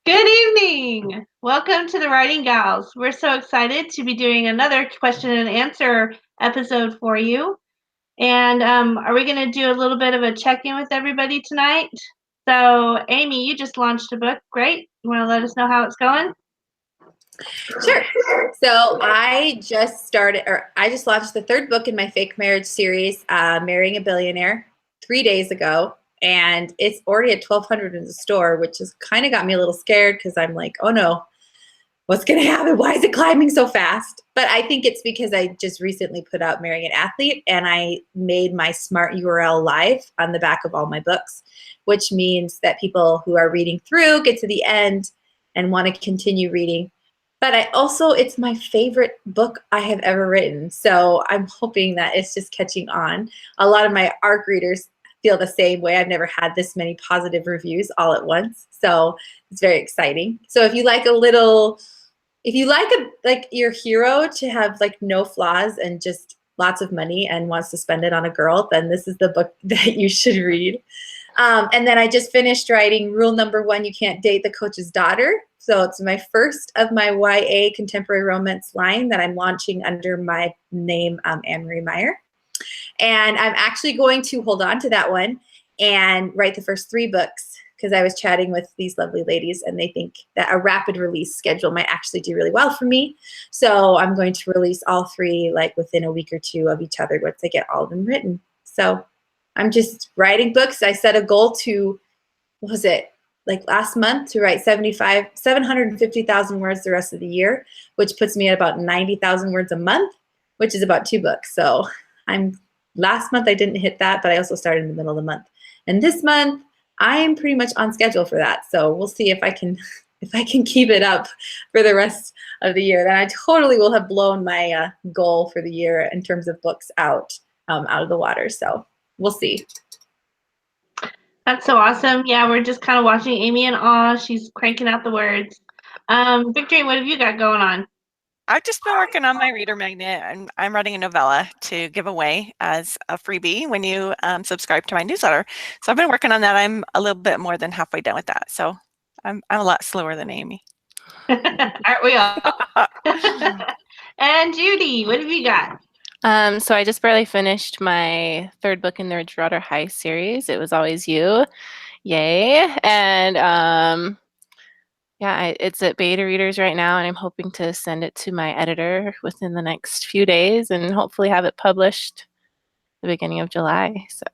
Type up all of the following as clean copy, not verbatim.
Good evening. Welcome to the Writing Gals. We're so excited to be doing another question and answer episode for you. And are we going to do a little bit of a check-in with everybody tonight? So, Amy, you just launched a book. Great. You want to let us know how it's going? Sure. So I just launched the third book in my fake marriage series, Marrying a Billionaire, 3 days ago. And it's already at 1,200 in the store, which has kind of got me a little scared because I'm like, oh no, what's going to happen? Why is it climbing so fast? But I think it's because I just recently put out Marrying an Athlete, and I made my smart URL live on the back of all my books, which means that people who are reading through get to the end and want to continue reading. But it's my favorite book I have ever written. So I'm hoping that it's just catching on. A lot of my ARC readers feel the same way. I've never had this many positive reviews all at once. So it's very exciting. So if you like your hero to have like no flaws and just lots of money and wants to spend it on a girl, then this is the book that you should read. And then I just finished writing rule number 1, you can't date the coach's daughter. So it's my first of my YA contemporary romance line that I'm launching under my name, Anne Marie Meyer. And I'm actually going to hold on to that one and write the first 3 books, because I was chatting with these lovely ladies and they think that a rapid release schedule might actually do really well for me. So I'm going to release all 3 like within a week or 2 of each other once I get all of them written. So I'm just writing books. I set a goal to, last month, to write 750,000 words the rest of the year, which puts me at about 90,000 words a month, which is about 2 books. So last month I didn't hit that, but I also started in the middle of the month. And this month I am pretty much on schedule for that. So we'll see if I can keep it up for the rest of the year. Then I totally will have blown my goal for the year in terms of books out of the water. So we'll see. That's so awesome. Yeah, we're just kind of watching Amy in awe. She's cranking out the words. Victory, what have you got going on? I've just been working on my reader magnet, and I'm writing a novella to give away as a freebie when you subscribe to my newsletter. So I've been working on that. I'm a little bit more than halfway done with that. So I'm a lot slower than Amy. Aren't we all? And Judy, what have you got? So I just barely finished my 3rd book in the Ridgewater High series. It Was Always You. Yay. And it's at beta readers right now, and I'm hoping to send it to my editor within the next few days and hopefully have it published the beginning of July. So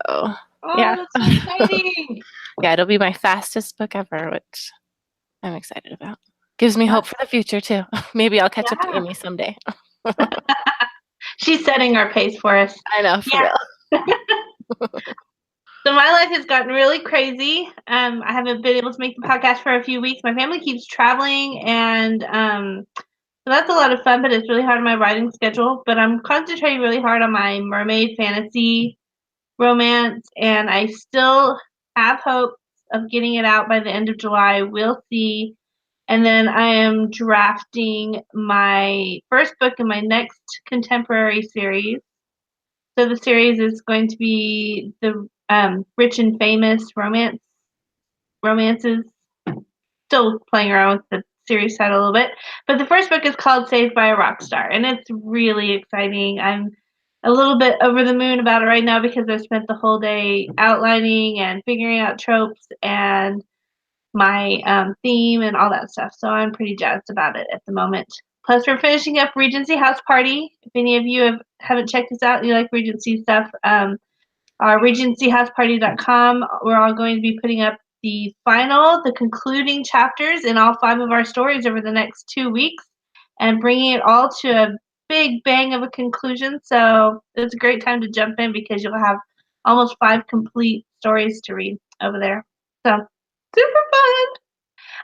yeah. That's so exciting. Yeah, it'll be my fastest book ever, which I'm excited about. Gives me hope for the future too. Maybe I'll catch up to Amy someday. She's setting our pace for us. I know, for real. So my life has gotten really crazy. I haven't been able to make the podcast for a few weeks. My family keeps traveling, and so that's a lot of fun, but it's really hard on my writing schedule. But I'm concentrating really hard on my mermaid fantasy romance, and I still have hope of getting it out by the end of July. We'll see. And then I am drafting my first book in my next contemporary series. So the series is going to be the rich and famous romances. Still playing around with the series title a little bit. But the first book is called Saved by a Rock Star, and it's really exciting. I'm a little bit over the moon about it right now because I spent the whole day outlining and figuring out tropes and my theme and all that stuff. So I'm pretty jazzed about it at the moment. Plus, we're finishing up Regency House Party. If any of you haven't checked this out and you like Regency stuff, our regencyhouseparty.com, we're all going to be putting up the concluding chapters in all 5 of our stories over the next 2 weeks and bringing it all to a big bang of a conclusion. So it's a great time to jump in because you'll have almost 5 complete stories to read over there. So super fun.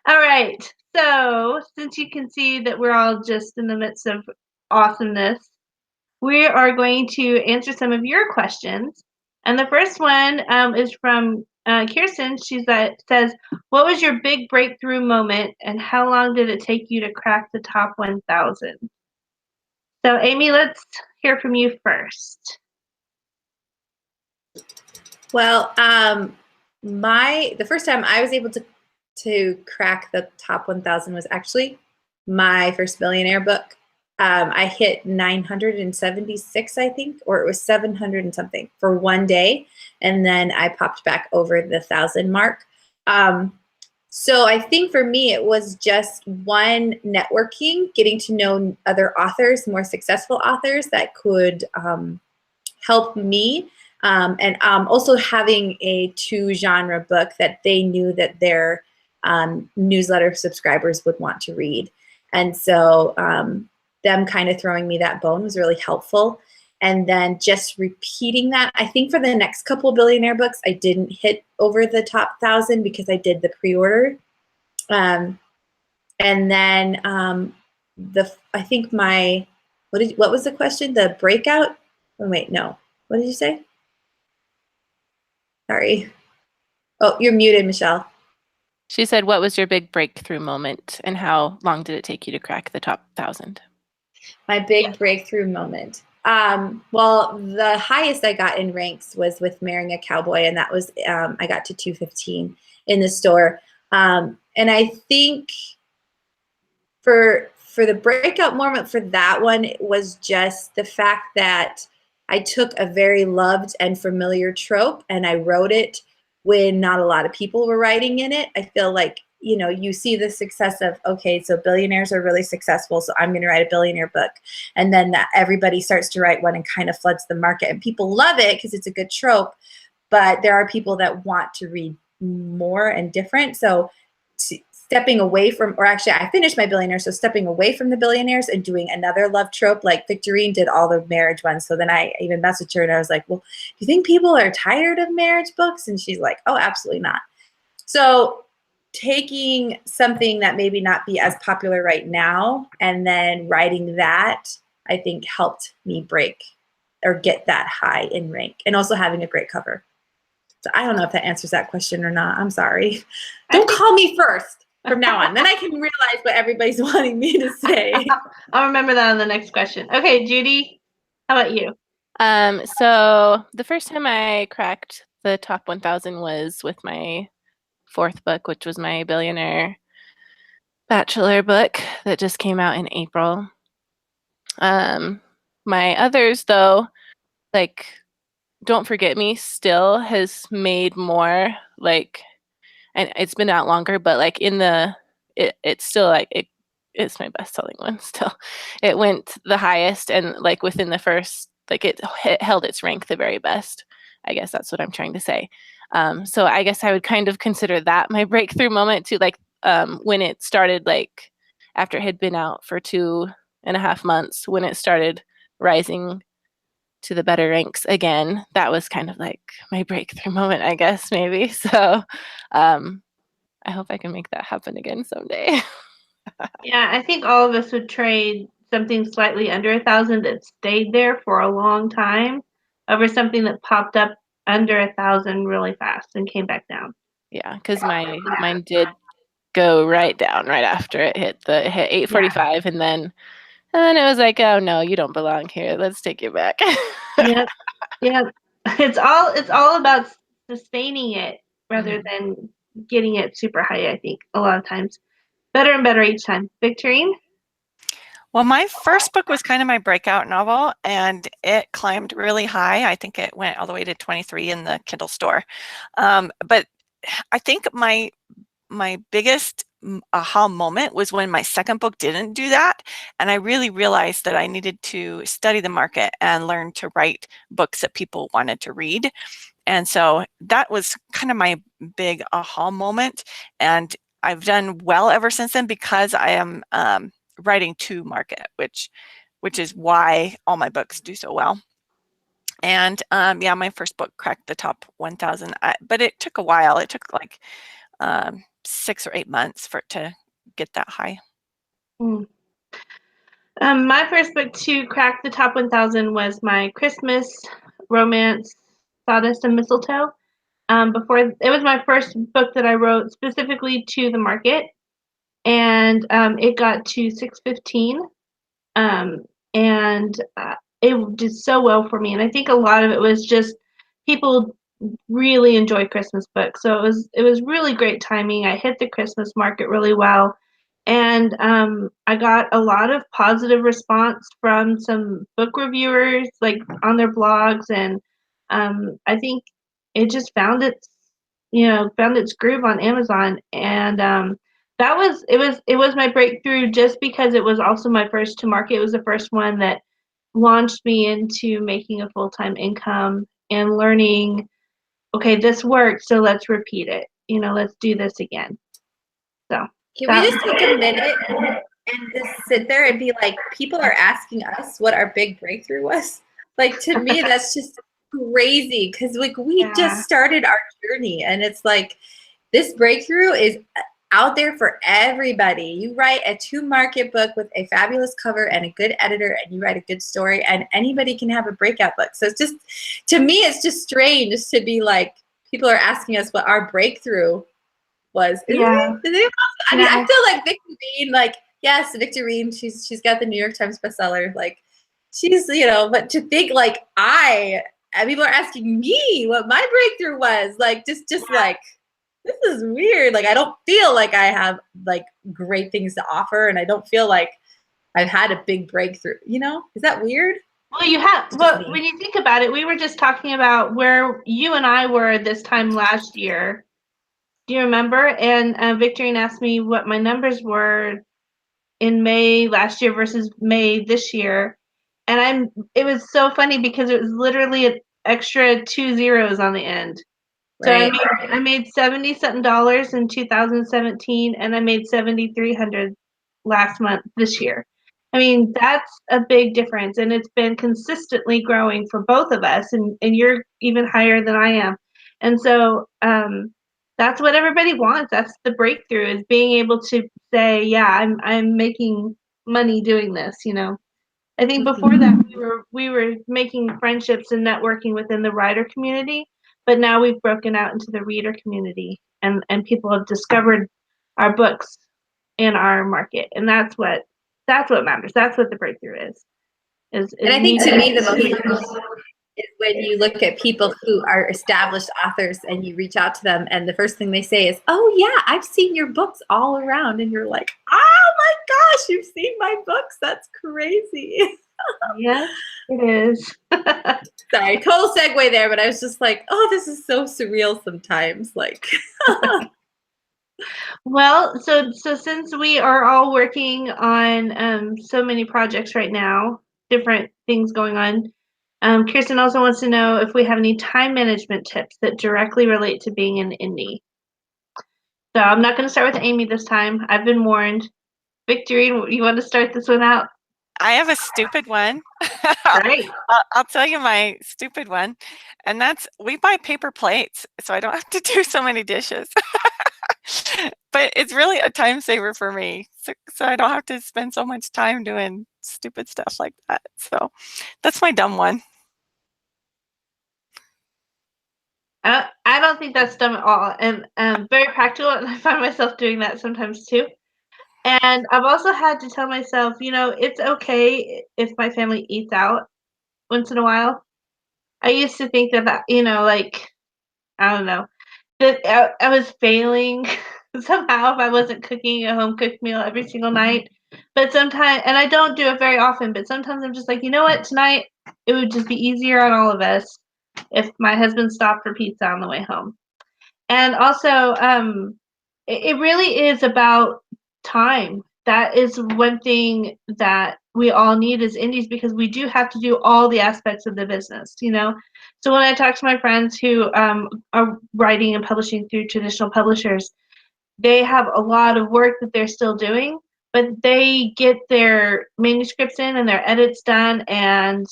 All right. So since you can see that we're all just in the midst of awesomeness, we are going to answer some of your questions. And the first one is from Kirsten. She says, what was your big breakthrough moment and how long did it take you to crack the top 1,000? So Amy, let's hear from you first. Well, the first time I was able to to crack the top 1,000 was actually my first billionaire book. I hit 976, I think, or it was 700 and something for one day. And then I popped back over the 1,000 mark. So I think for me, it was just one, networking, getting to know other authors, more successful authors that could help me. And also having a 2-genre book that they knew that their newsletter subscribers would want to read. And so them kind of throwing me that bone was really helpful. And then just repeating that. I think for the next couple of billionaire books, I didn't hit over the top 1,000 because I did the pre-order. And then I think what was the question? The breakout? Oh, wait, no. What did you say? Sorry. Oh, you're muted, Michelle. She said, what was your big breakthrough moment and how long did it take you to crack the top 1,000? My big breakthrough moment. Well, the highest I got in ranks was with Marrying a Cowboy, and that was, I got to 215 in the store. And I think for the breakout moment for that one, it was just the fact that I took a very loved and familiar trope and I wrote it when not a lot of people were writing in it. I feel like, you see the success of, okay, so billionaires are really successful, so I'm going to write a billionaire book. And then that everybody starts to write one and kind of floods the market. And people love it because it's a good trope, but there are people that want to read more and different. So stepping away from, or actually I finished my billionaire, so stepping away from the billionaires and doing another love trope, like Victorine did all the marriage ones. So then I even messaged her and I was like, well, do you think people are tired of marriage books? And she's like, oh, absolutely not. So taking something that maybe not be as popular right now and then writing that, I think helped me break or get that high in rank, and also having a great cover. So I don't know if that answers that question or not. I'm sorry. Don't call me first from now on. Then I can realize what everybody's wanting me to say. I'll remember that on the next question. Okay, Judy, how about you? So the first time I cracked the top 1,000 was with my 4th book, which was my billionaire bachelor book that just came out in April. My others, though, like Don't Forget Me still has made more, like, and it's been out longer, but like it's still like it's my best selling one still. It went the highest, and like within the first, like it held its rank the very best. I guess that's what I'm trying to say. So I guess I would kind of consider that my breakthrough moment too, like when it started, like after it had been out for 2.5 months, when it started rising to the better ranks again, that was kind of like my breakthrough moment, I guess, maybe. So I hope I can make that happen again someday. Yeah, I think all of us would trade something slightly under 1,000 that stayed there for a long time over something that popped up under 1,000 really fast and came back down. Yeah, because mine did go right down right after it hit 845, and then it was like, oh no, you don't belong here. Let's take you back. Yep, yep. It's all about sustaining it rather than getting it super high. I think a lot of times, better and better each time. Victorine. Well, my first book was kind of my breakout novel, and it climbed really high. I think it went all the way to 23 in the Kindle store. But I think my biggest aha moment was when my second book didn't do that, and I really realized that I needed to study the market and learn to write books that people wanted to read. And so that was kind of my big aha moment, and I've done well ever since then because I am writing to market, which is why all my books do so well. And yeah, my first book cracked the top 1,000, but it took a while. It took like 6 or 8 months for it to get that high. My first book to crack the top 1,000 was my Christmas romance, Sawdust and Mistletoe. Before it was my first book that I wrote specifically to the market, and it got to 615, and it did so well for me. And I think a lot of it was just people really enjoy Christmas books. So it was really great timing. I hit the Christmas market really well. And I got a lot of positive response from some book reviewers, like on their blogs, and I think it just found its groove on Amazon, and it was my breakthrough just because it was also my first to market. It was the first one that launched me into making a full-time income and learning, okay, this worked, so let's repeat it. Let's do this again. So Can we that just take a minute and just sit there and be like, people are asking us what our big breakthrough was? Like, to me, that's just crazy because, like, we just Yeah. started our journey, and it's like this breakthrough is out there for everybody. You write a 2-market book with a fabulous cover and a good editor, and you write a good story, and anybody can have a breakout book. So it's just, to me, it's just strange to be like, people are asking us what our breakthrough was. Isn't Yeah. it? Is it? I mean, I Yeah. feel like Victorine, like, yes, Victorine, she's got the New York Times bestseller. Like, she's, but to think like people are asking me what my breakthrough was, like, just like, this is weird. Like, I don't feel like I have like great things to offer, and I don't feel like I've had a big breakthrough. Is that weird? Well, when you think about it, we were just talking about where you and I were this time last year. Do you remember? And Victorine asked me what my numbers were in May last year versus May this year. And it was so funny because it was literally an extra 2 zeros on the end. So Right. I made 70 something dollars in 2017, and I made 7,300 last month this year. I mean, that's a big difference, and it's been consistently growing for both of us, and you're even higher than I am. And so that's what everybody wants. That's the breakthrough, is being able to say, yeah, I'm making money doing this. I think before that we were making friendships and networking within the writer community, but now we've broken out into the reader community, and people have discovered our books in our market, and that's what matters. That's what the breakthrough is. And I think, new to me, the most readers. is when you look at people who are established authors and you reach out to them, and the first thing they say is, "Oh yeah, I've seen your books all around," and you're like, "Oh my gosh, you've seen my books? That's crazy." Yes, it is. Sorry, total segue there, but I was just like, "Oh, this is so surreal sometimes." Like, Well, so since we are all working on so many projects right now, different things going on, Kirsten also wants to know if we have any time management tips that directly relate to being an indie. So I'm not going to start with Amy this time. I've been warned. Victorine, you want to start this one out? I have a stupid one. Great. I'll tell you my stupid one, and that's we buy paper plates, so I don't have to do so many dishes. But it's really a time saver for me, so I don't have to spend so much time doing stupid stuff like that. So that's my dumb one. I don't think that's dumb at all, and very practical, and I find myself doing that sometimes too. And I've also had to tell myself, it's okay if my family eats out once in a while. I used to think that, like, I don't know, that I was failing somehow if I wasn't cooking a home cooked meal every single night. But sometimes, and I don't do it very often, but sometimes I'm just like, you know what, tonight it would just be easier on all of us if my husband stopped for pizza on the way home. And also, it really is about time. That is one thing that we all need as indies, because we do have to do all the aspects of the business. So when I talk to my friends who are writing and publishing through traditional publishers, they have a lot of work that they're still doing, but they get their manuscripts in and their edits done, and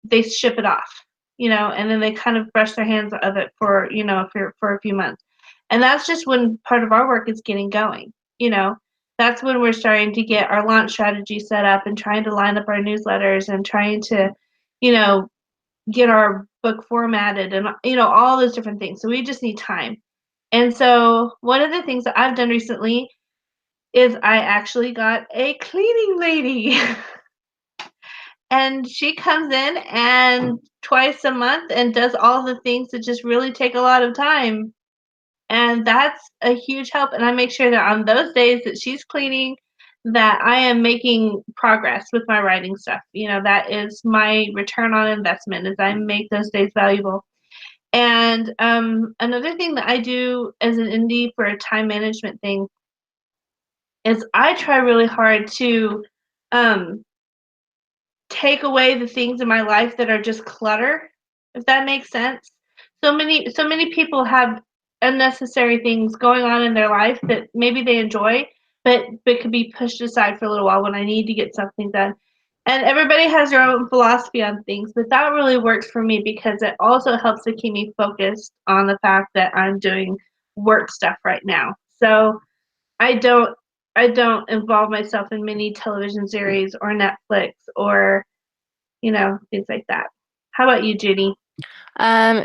they ship it off, and then they kind of brush their hands of it for a few months. And that's just when part of our work is getting going. That's when we're starting to get our launch strategy set up and trying to line up our newsletters and trying to, you know, get our book formatted and, all those different things. So we just need time. And so one of the things that I've done recently is I actually got a cleaning lady. And she comes in and twice a month and does all the things that just really take a lot of time. And that's a huge help. And I make sure that on those days that she's cleaning, that I am making progress with my writing stuff. That is my return on investment, is I make those days valuable. And another thing that I do as an indie for a time management thing is I try really hard to um, take away the things in my life that are just clutter, if that makes sense. So many people have unnecessary things going on in their life that maybe they enjoy, but could be pushed aside for a little while when I need to get something done. And everybody has their own philosophy on things, but that really works for me because it also helps to keep me focused on the fact that I'm doing work stuff right now. So I don't I don't involve myself in many television series or Netflix or things like that. How about you, Judy?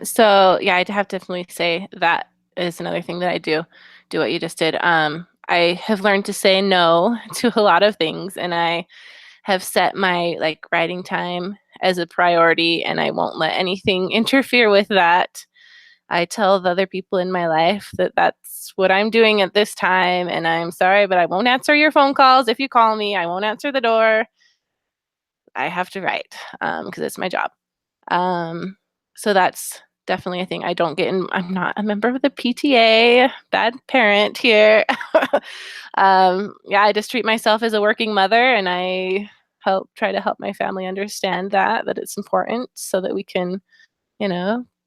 So yeah, I'd have to definitely say that is another thing that I do what you just did. I have learned to say no to a lot of things, and I have set my like writing time as a priority, and I won't let anything interfere with that. I tell the other people in my life that that's what I'm doing at this time, and I'm sorry, but I won't answer your phone calls. If you call me, I won't answer the door. I have to write because it's my job. Um, so that's definitely a thing. I don't get in. I'm not a member of the PTA. Bad parent here. Yeah, I just treat myself as a working mother, and I try to help my family understand that it's important so that we can,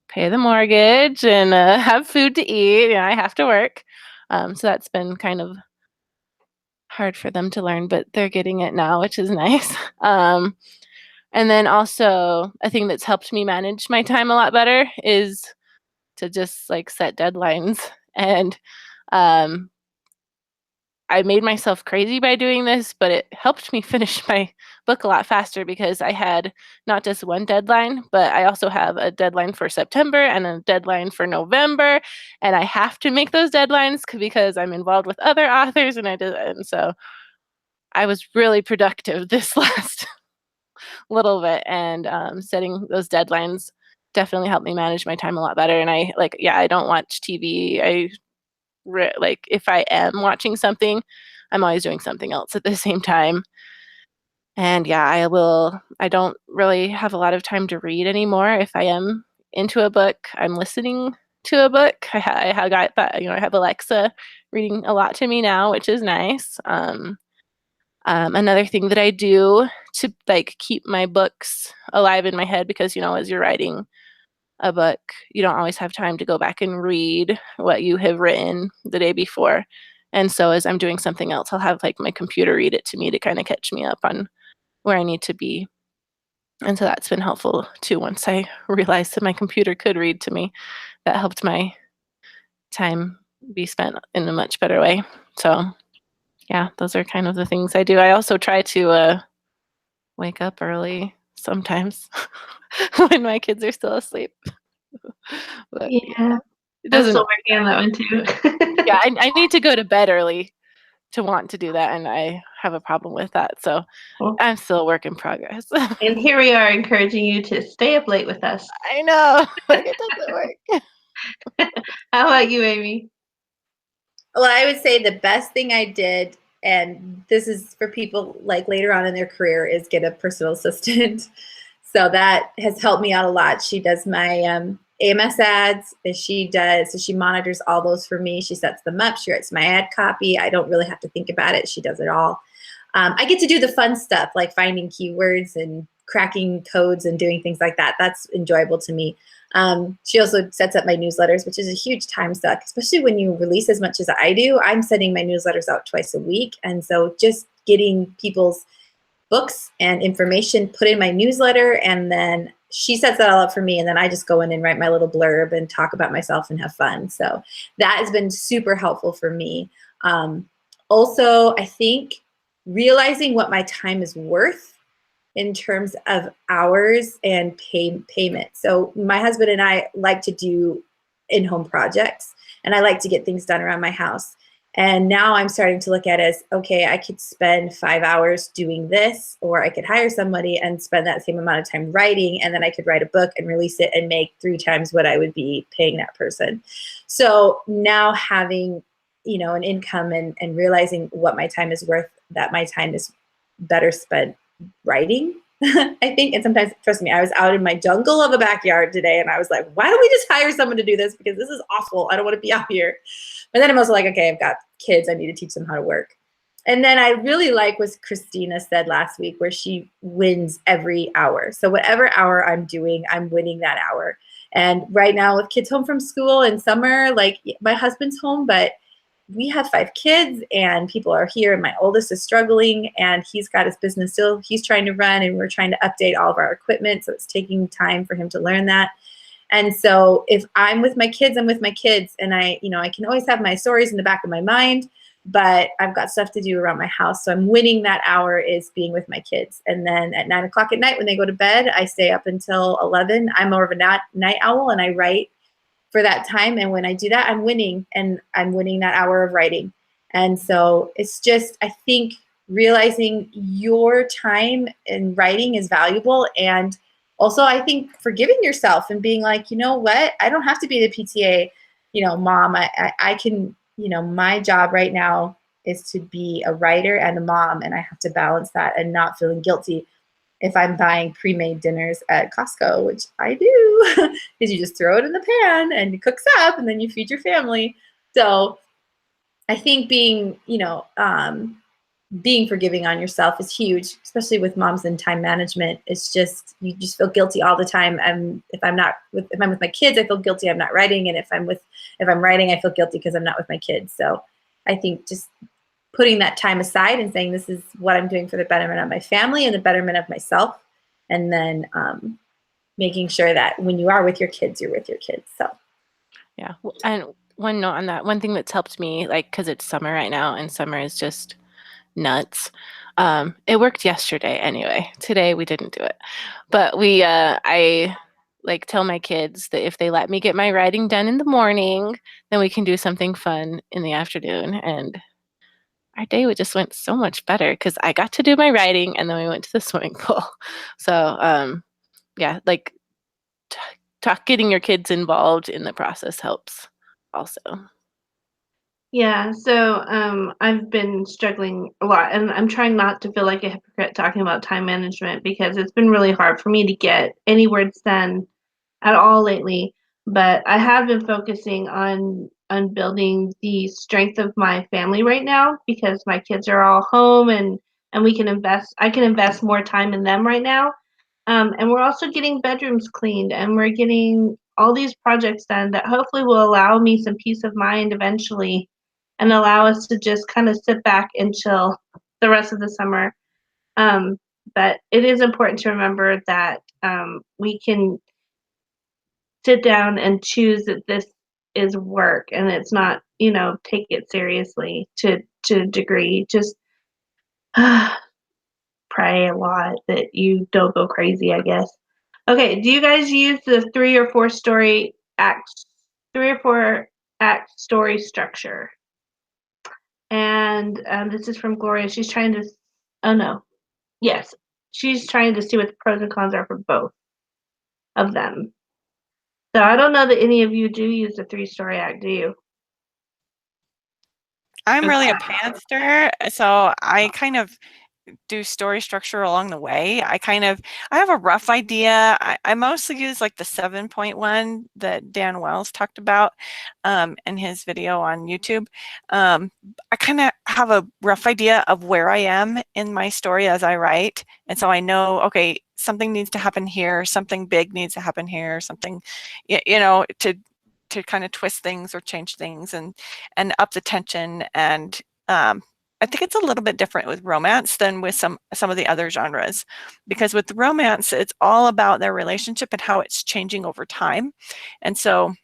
pay the mortgage and have food to eat. I have to work. So that's been kind of hard for them to learn, but they're getting it now, which is nice. And then also a thing that's helped me manage my time a lot better is to just like set deadlines. And um, I made myself crazy by doing this, but it helped me finish my book a lot faster because I had not just one deadline, but I also have a deadline for September and a deadline for November. And I have to make those deadlines because I'm involved with other authors, and so I was really productive this last little bit, and setting those deadlines definitely helped me manage my time a lot better. And I don't watch TV. Like if I am watching something, I'm always doing something else at the same time. And yeah, I don't really have a lot of time to read anymore. If I am into a book, I'm listening to a book. I have got that, I have Alexa reading a lot to me now, which is nice. Another thing that I do to like keep my books alive in my head, because as you're writing a book, you don't always have time to go back and read what you have written the day before. And so as I'm doing something else, I'll have like my computer read it to me to kind of catch me up on where I need to be. And so that's been helpful too. Once I realized that my computer could read to me, that helped my time be spent in a much better way. So yeah, those are kind of the things I do. I also try to wake up early sometimes when my kids are still asleep. But Yeah, it I'm doesn't. still working on that one too. Yeah, I need to go to bed early to want to do that, and I have a problem with that. So Cool. I'm still a work in progress. And here we are encouraging you to stay up late with us. I know, like it doesn't work. How about you, Amy? Well, I would say the best thing I did, and this is for people like later on in their career, is get a personal assistant. So that has helped me out a lot. She does my AMS ads. So she monitors all those for me. She sets them up. She writes my ad copy. I don't really have to think about it. She does it all. I get to do the fun stuff like finding keywords and cracking codes and doing things like that. That's enjoyable to me. She also sets up my newsletters, which is a huge time suck, especially when you release as much as I do. I'm sending my newsletters out twice a week. And so just getting people's books and information put in my newsletter, and then she sets that all up for me, and then I just go in and write my little blurb and talk about myself and have fun. So that has been super helpful for me. Also, I think realizing what my time is worth in terms of hours and payment. So my husband and I like to do in-home projects, and I like to get things done around my house. And now I'm starting to look at it as, okay, I could spend 5 hours doing this, or I could hire somebody and spend that same amount of time writing, and then I could write a book and release it and make 3 times what I would be paying that person. So now having, an income and realizing what my time is worth, that my time is better spent writing, I think. And sometimes, trust me, I was out in my jungle of a backyard today and I was like, why don't we just hire someone to do this? Because this is awful. I don't want to be out here. But then I'm also like, okay, I've got kids. I need to teach them how to work. And then I really like what Christina said last week, where she wins every hour. So whatever hour I'm doing, I'm winning that hour. And right now with kids home from school in summer, like my husband's home, but we have 5 kids and people are here, and my oldest is struggling and he's got his business still he's trying to run, and we're trying to update all of our equipment. So it's taking time for him to learn that. And so if I'm with my kids, I'm with my kids, and I can always have my stories in the back of my mind, but I've got stuff to do around my house. So I'm winning that hour is being with my kids. And then at 9 o'clock at night when they go to bed, I stay up until 11. I'm more of a night owl, and I write for that time. And when I do that, I'm winning, and I'm winning that hour of writing. And so it's just, I think, realizing your time in writing is valuable. And also, I think forgiving yourself and being like, you know what, I don't have to be the PTA, mom. I can, my job right now is to be a writer and a mom, and I have to balance that and not feeling guilty if I'm buying pre-made dinners at Costco, which I do, because you just throw it in the pan and it cooks up and then you feed your family. So I think being forgiving on yourself is huge, especially with moms and time management. It's just, you just feel guilty all the time. If I'm with my kids, I feel guilty I'm not writing. And if I'm writing, I feel guilty because I'm not with my kids. So I think just putting that time aside and saying, this is what I'm doing for the betterment of my family and the betterment of myself. And then making sure that when you are with your kids, you're with your kids. So. Yeah. And one note on that, one thing that's helped me, like, cause it's summer right now and summer is just nuts. It worked yesterday anyway. Today we didn't do it, but I like tell my kids that if they let me get my writing done in the morning, then we can do something fun in the afternoon. And our day just went so much better because I got to do my writing and then we went to the swimming pool. So yeah, like getting your kids involved in the process helps also. Yeah, so I've been struggling a lot, and I'm trying not to feel like a hypocrite talking about time management because it's been really hard for me to get any words done at all lately. But I have been focusing on building the strength of my family right now because my kids are all home, and I can invest more time in them right now. And we're also getting bedrooms cleaned, and we're getting all these projects done that hopefully will allow me some peace of mind eventually and allow us to just kind of sit back and chill the rest of the summer. But it is important to remember that we can sit down and choose that this is work and it's not, take it seriously to a degree. Just pray a lot that you don't go crazy, I guess. Okay, do you guys use the 3 or 4 act story structure? And this is from Gloria. She's trying to, oh no, yes, she's trying to see what the pros and cons are for both of them. So I don't know that any of you do use the 3-story act, do you? I'm really a pantser, so I kind of do story structure along the way. I have a rough idea. I mostly use like the 7.1 that Dan Wells talked about in his video on YouTube. I kind of have a rough idea of where I am in my story as I write. And so I know, okay, something needs to happen here, something big needs to happen here, something, to kind of twist things or change things and up the tension. And I think it's a little bit different with romance than with some of the other genres, because with romance, it's all about their relationship and how it's changing over time. And so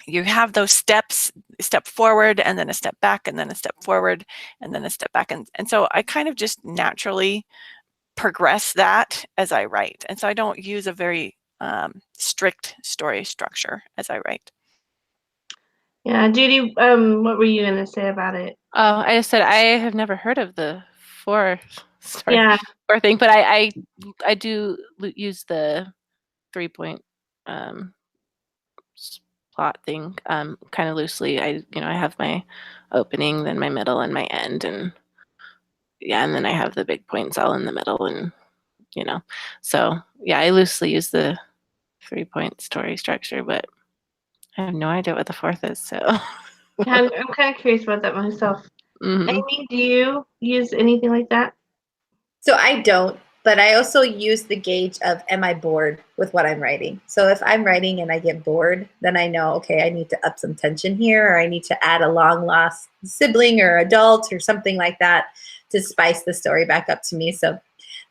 you have those steps, step forward and then a step back and then a step forward and then a step back. And so I kind of just naturally progress that as I write. And so I don't use a very strict story structure as I write. Yeah, Judy, what were you gonna say about it? Oh, I just said I have never heard of the four Yeah, four thing, but I do use the 3 point um plot thing kind of loosely. I have my opening, then my middle, and my end, and yeah, and then I have the big points all in the middle, and so yeah, I loosely use the 3 point story structure, but I have no idea what the fourth is. So, I'm kind of curious about that myself. mhm. Amy, do you use anything like that? So I don't, but I also use the gauge of, am I bored with what I'm writing? So if I'm writing and I get bored, then I know, okay, I need to up some tension here, or I need to add a long lost sibling or adult or something like that to spice the story back up to me. So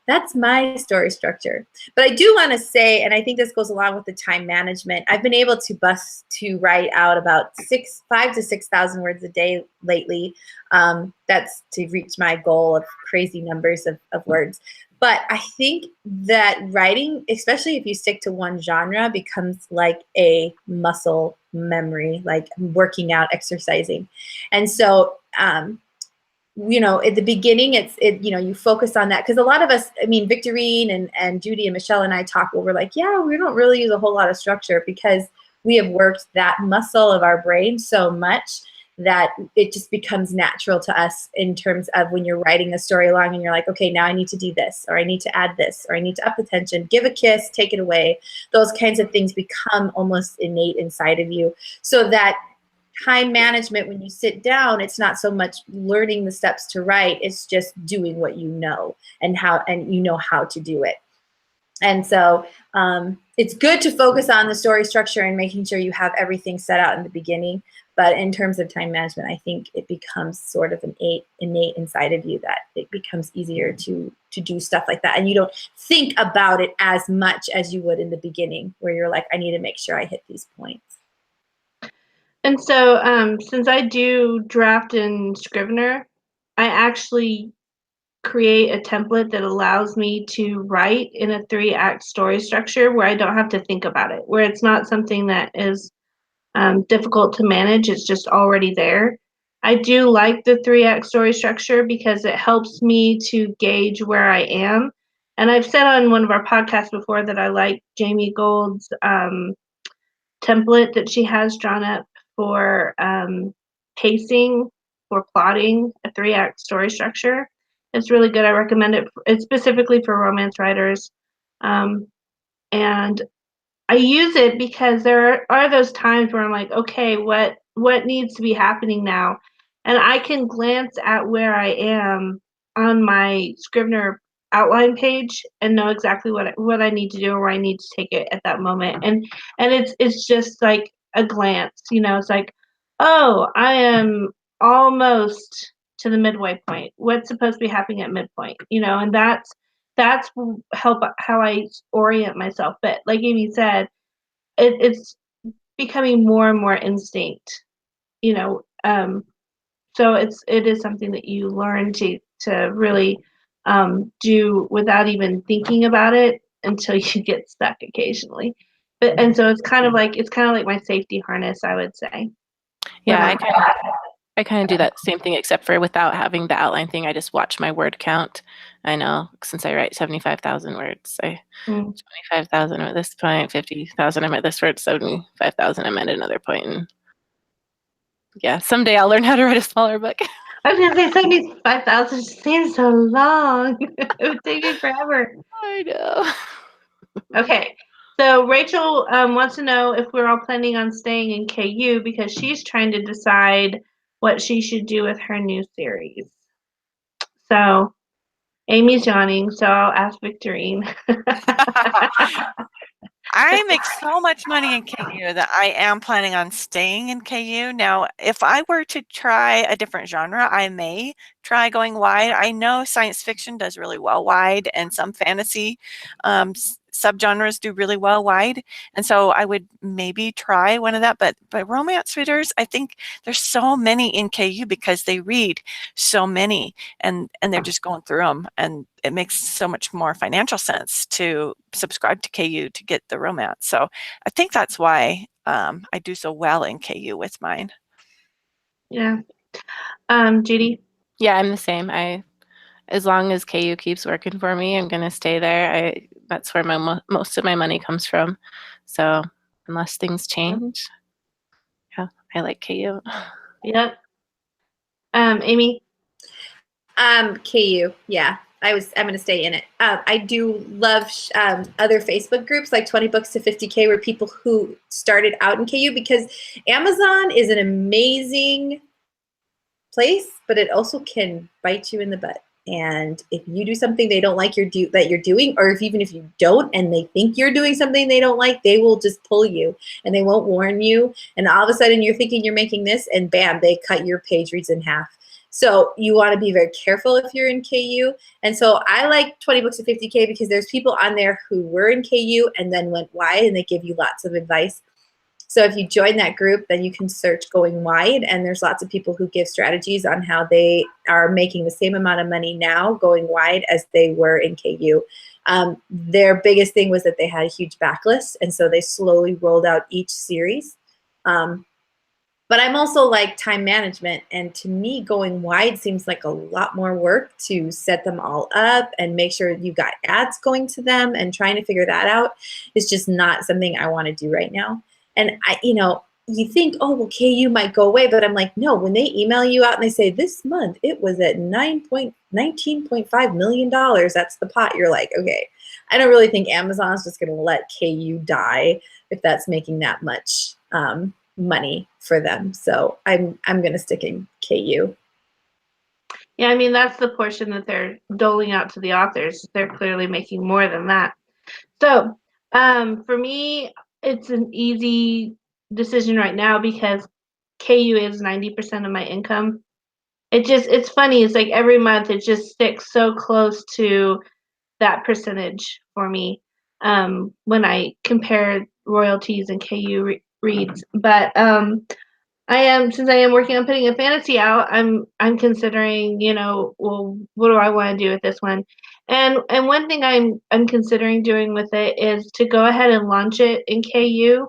that's my story structure. But I do want to say, and I think this goes along with the time management, I've been able to write out about 5,000 to 6,000 words a day lately. That's to reach my goal of crazy numbers of words. But I think that writing, especially if you stick to one genre, becomes like a muscle memory, like working out, exercising. And so at the beginning, you focus on that, because a lot of us, I mean, Victorine and Judy and Michelle and I talk where we're like, yeah, we don't really use a whole lot of structure because we have worked that muscle of our brain so much that it just becomes natural to us in terms of when you're writing a story along and you're like, okay, now I need to do this, or I need to add this, or I need to up the tension, give a kiss, take it away. Those kinds of things become almost innate inside of you, so that time management, when you sit down, it's not so much learning the steps to write, it's just doing what you know, and you know how to do it. And so it's good to focus on the story structure and making sure you have everything set out in the beginning. But in terms of time management, I think it becomes sort of innate inside of you, that it becomes easier to do stuff like that. And you don't think about it as much as you would in the beginning, where you're like, I need to make sure I hit these points. And so, since I do draft in Scrivener, I actually create a template that allows me to write in a 3-act story structure where I don't have to think about it, where it's not something that is difficult to manage. It's just already there. I do like the 3-act story structure because it helps me to gauge where I am. And I've said on one of our podcasts before that I like Jamie Gold's template that she has drawn up for pacing, for plotting a 3-act story structure. It's really good. I recommend it. It's specifically for romance writers. And I use it because there are those times where I'm like, okay, what needs to be happening now? And I can glance at where I am on my Scrivener outline page and know exactly what I need to do or where I need to take it at that moment. And it's just like a glance, it's like, oh, I am almost to the midway point. What's supposed to be happening at midpoint, and that's how I orient myself. But like Amy said, it's becoming more and more instinct, you know. So it is something that you learn to really do without even thinking about it until you get stuck occasionally. And so it's kind of like my safety harness, I would say. Yeah, I kind of do that same thing, except for without having the outline thing. I just watch my word count. I know, since I write 75,000 words, 25,000 at this point, 50,000 I'm at this word, 75,000 I'm at another point. And yeah, someday I'll learn how to write a smaller book. I was gonna say 75,000 seems so long. It would take me forever. I know. Okay, so Rachel wants to know if we're all planning on staying in KU because she's trying to decide what she should do with her new series. So Amy's yawning, so I'll ask Victorine. I make so much money in KU that I am planning on staying in KU. Now, if I were to try a different genre, I may try going wide. I know science fiction does really well wide, and some fantasy subgenres do really well wide. And so I would maybe try one of that. But romance readers, I think there's so many in KU because they read so many, and they're just going through them. And it makes so much more financial sense to subscribe to KU to get the romance. So I think that's why I do so well in KU with mine. Yeah. Judy? Yeah, I'm the same. As long as KU keeps working for me, I'm gonna stay there. That's where my most of my money comes from. So unless things change, yeah, I like KU. Yep. Amy? KU, yeah. I'm gonna stay in it. I do love other Facebook groups like 20 Books to 50K, where people who started out in KU, because Amazon is an amazing place, but it also can bite you in the butt. And if you do something they don't like that you're doing, or even if you don't and they think you're doing something they don't like, they will just pull you and they won't warn you. And all of a sudden you're thinking you're making this, and bam, they cut your page reads in half. So you want to be very careful if you're in KU. And so I like 20 Books to 50K because there's people on there who were in KU and then went wide, and they give you lots of advice. So if you join that group, then you can search Going Wide, and there's lots of people who give strategies on how they are making the same amount of money now going wide as they were in KU. Their biggest thing was that they had a huge backlist, and so they slowly rolled out each series. But I'm also like time management, and to me, going wide seems like a lot more work to set them all up and make sure you got ads going to them, and trying to figure that out is just not something I want to do right now. And you think, oh, well, KU might go away, but I'm like, no, when they email you out and they say this month it was at $19.5 million, that's the pot. You're like, okay, I don't really think Amazon's just going to let KU die if that's making that much money for them. So I'm going to stick in KU. Yeah, I mean, that's the portion that they're doling out to the authors. They're clearly making more than that. So for me, it's an easy decision right now because KU is 90% of my income. It's funny. It's like every month it just sticks so close to that percentage for me when I compare royalties and KU reads. But since I am working on putting a fantasy out, I'm considering, well, what do I want to do with this one? And one thing I'm considering doing with it is to go ahead and launch it in KU,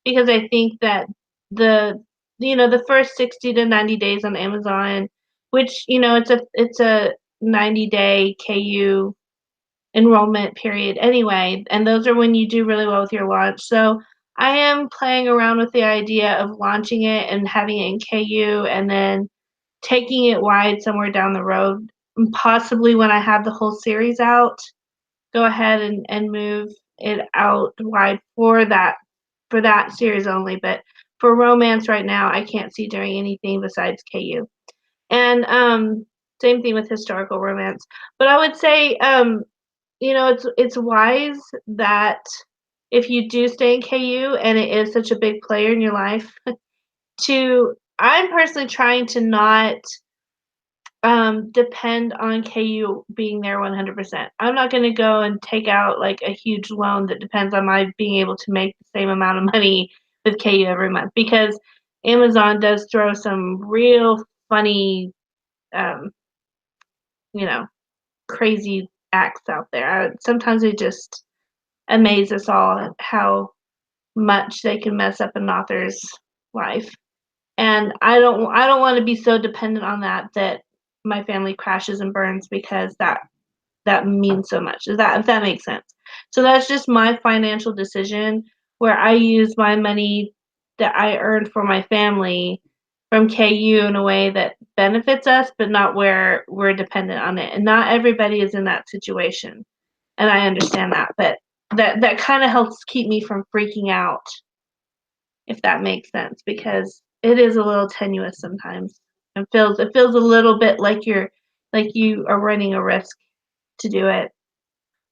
because I think that the the first 60 to 90 days on Amazon, which it's a 90-day KU enrollment period anyway, and those are when you do really well with your launch. So I am playing around with the idea of launching it and having it in KU and then taking it wide somewhere down the road, and possibly when I have the whole series out, go ahead and move it out wide for that series only. But for romance right now, I can't see doing anything besides KU. And same thing with historical romance. But I would say it's wise that if you do stay in KU and it is such a big player in your life, I'm personally trying to not depend on KU being there 100%. I'm not going to go and take out like a huge loan that depends on my being able to make the same amount of money with KU every month, because Amazon does throw some real funny, um, crazy acts out there. Sometimes they just amaze us all at how much they can mess up an author's life. And I don't want to be so dependent on that my family crashes and burns because that means so much. If that makes sense. So that's just my financial decision, where I use my money that I earned for my family from KU in a way that benefits us, but not where we're dependent on it. And not everybody is in that situation. And I understand that, but that kind of helps keep me from freaking out, if that makes sense, because it is a little tenuous sometimes. It feels a little bit like you are running a risk to do it.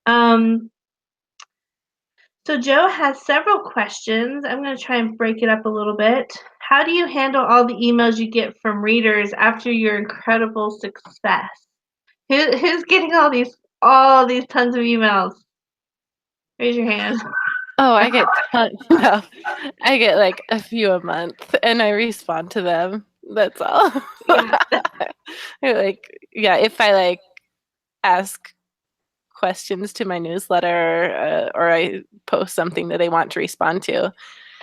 Um, so Joe has several questions. I'm going to try and break it up a little bit. How do you handle all the emails you get from readers after your incredible success? Who's getting all these tons of emails? Raise your hand. Oh, I get tons. No, I get like a few a month, and I respond to them. That's all. Yeah. If I like ask questions to my newsletter, or I post something that they want to respond to,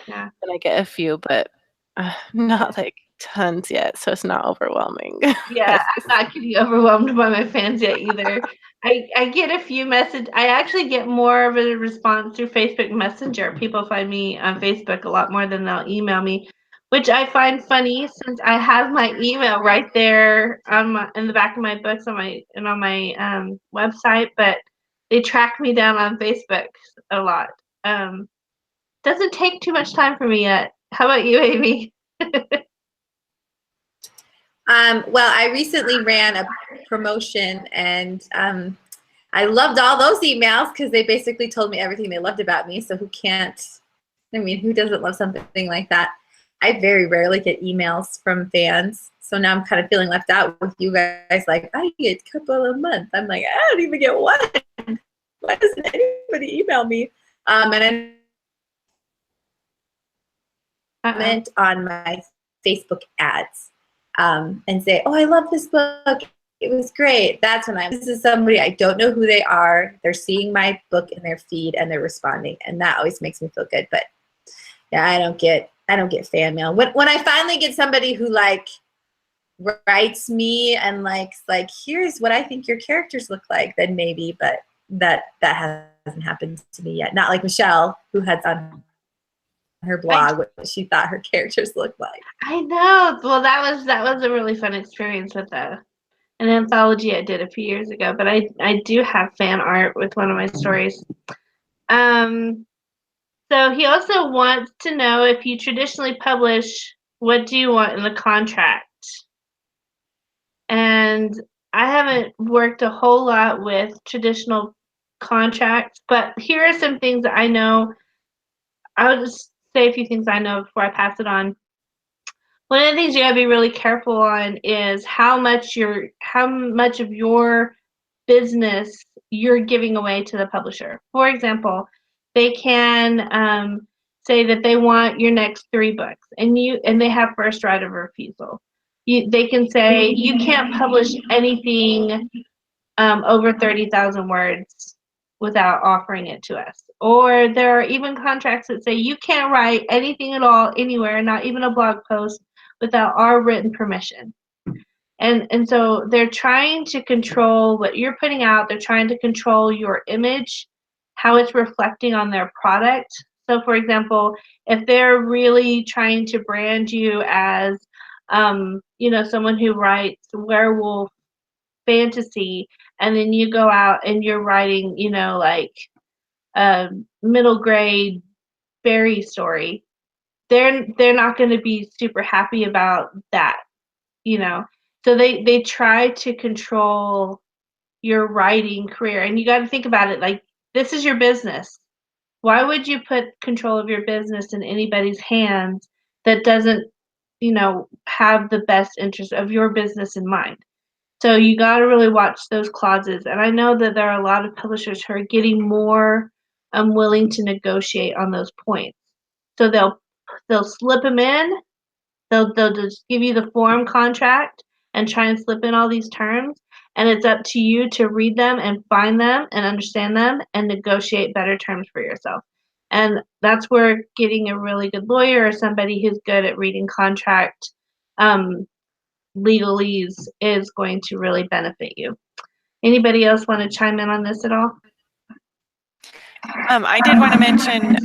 Yeah. then I get a few, but not like tons yet, so it's not overwhelming. Yeah, I'm not getting overwhelmed by my fans yet either. I get a few messages. I actually get more of a response through Facebook Messenger. People find me on Facebook a lot more than they'll email me, which I find funny since I have my email right there in the back of my books on my website, but they track me down on Facebook a lot. Doesn't take too much time for me yet. How about you, Amy? Well, I recently ran a promotion, and I loved all those emails because they basically told me everything they loved about me. So who doesn't love something like that? I very rarely get emails from fans. So now I'm kind of feeling left out with you guys. Like, I get a couple a month. I'm like, I don't even get one. Why doesn't anybody email me? And I comment on my Facebook ads and say, oh, I love this book. It was great. That's when this is somebody, I don't know who they are. They're seeing my book in their feed and they're responding. And that always makes me feel good. But yeah, I don't get fan mail. When I finally get somebody who like writes me and like here's what I think your characters look like, then maybe, but that hasn't happened to me yet. Not like Michelle, who had on her blog what she thought her characters looked like. I know. Well, that was a really fun experience with an anthology I did a few years ago. But I do have fan art with one of my stories. So he also wants to know, if you traditionally publish, what do you want in the contract? And I haven't worked a whole lot with traditional contracts, but here are some things that I know. I'll just say a few things I know before I pass it on. One of the things you gotta be really careful on is how much of your business you're giving away to the publisher. For example, they can say that they want your next 3 books, and they have first right of refusal. They can say you can't publish anything over 30,000 words without offering it to us. Or there are even contracts that say you can't write anything at all anywhere, not even a blog post, without our written permission. And so they're trying to control what you're putting out. They're trying to control your image, how it's reflecting on their product. So for example, if they're really trying to brand you as someone who writes werewolf fantasy, and then you go out and you're writing, like a middle grade fairy story, they're not going to be super happy about that, So they try to control your writing career, and you got to think about it like this is your business. Why would you put control of your business in anybody's hands that doesn't, have the best interest of your business in mind? So you got to really watch those clauses. And I know that there are a lot of publishers who are getting more willing to negotiate on those points. So they'll slip them in. They'll just give you the form contract and try and slip in all these terms. And it's up to you to read them and find them and understand them and negotiate better terms for yourself. And that's where getting a really good lawyer or somebody who's good at reading contract legalese is going to really benefit you. Anybody else want to chime in on this at all? I did want to mention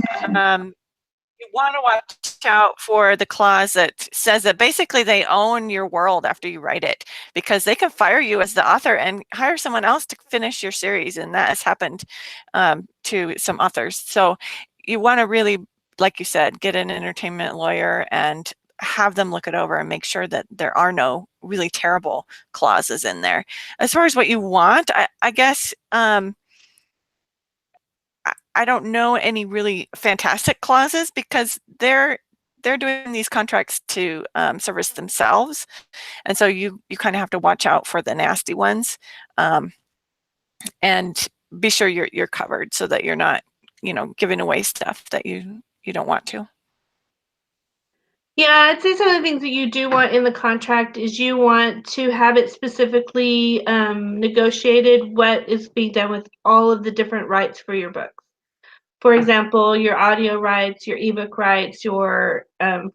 you want to watch out for the clause that says that basically they own your world after you write it, because they can fire you as the author and hire someone else to finish your series, and that has happened to some authors. So you want to really, like you said, get an entertainment lawyer and have them look it over and make sure that there are no really terrible clauses in there. As far as what you want, I guess I don't know any really fantastic clauses, because they're doing these contracts to service themselves, and so you kind of have to watch out for the nasty ones, and be sure you're covered so that you're not giving away stuff that you don't want to. Yeah, I'd say some of the things that you do want in the contract is you want to have it specifically negotiated what is being done with all of the different rights for your books. for example, your audio rights, your ebook rights, your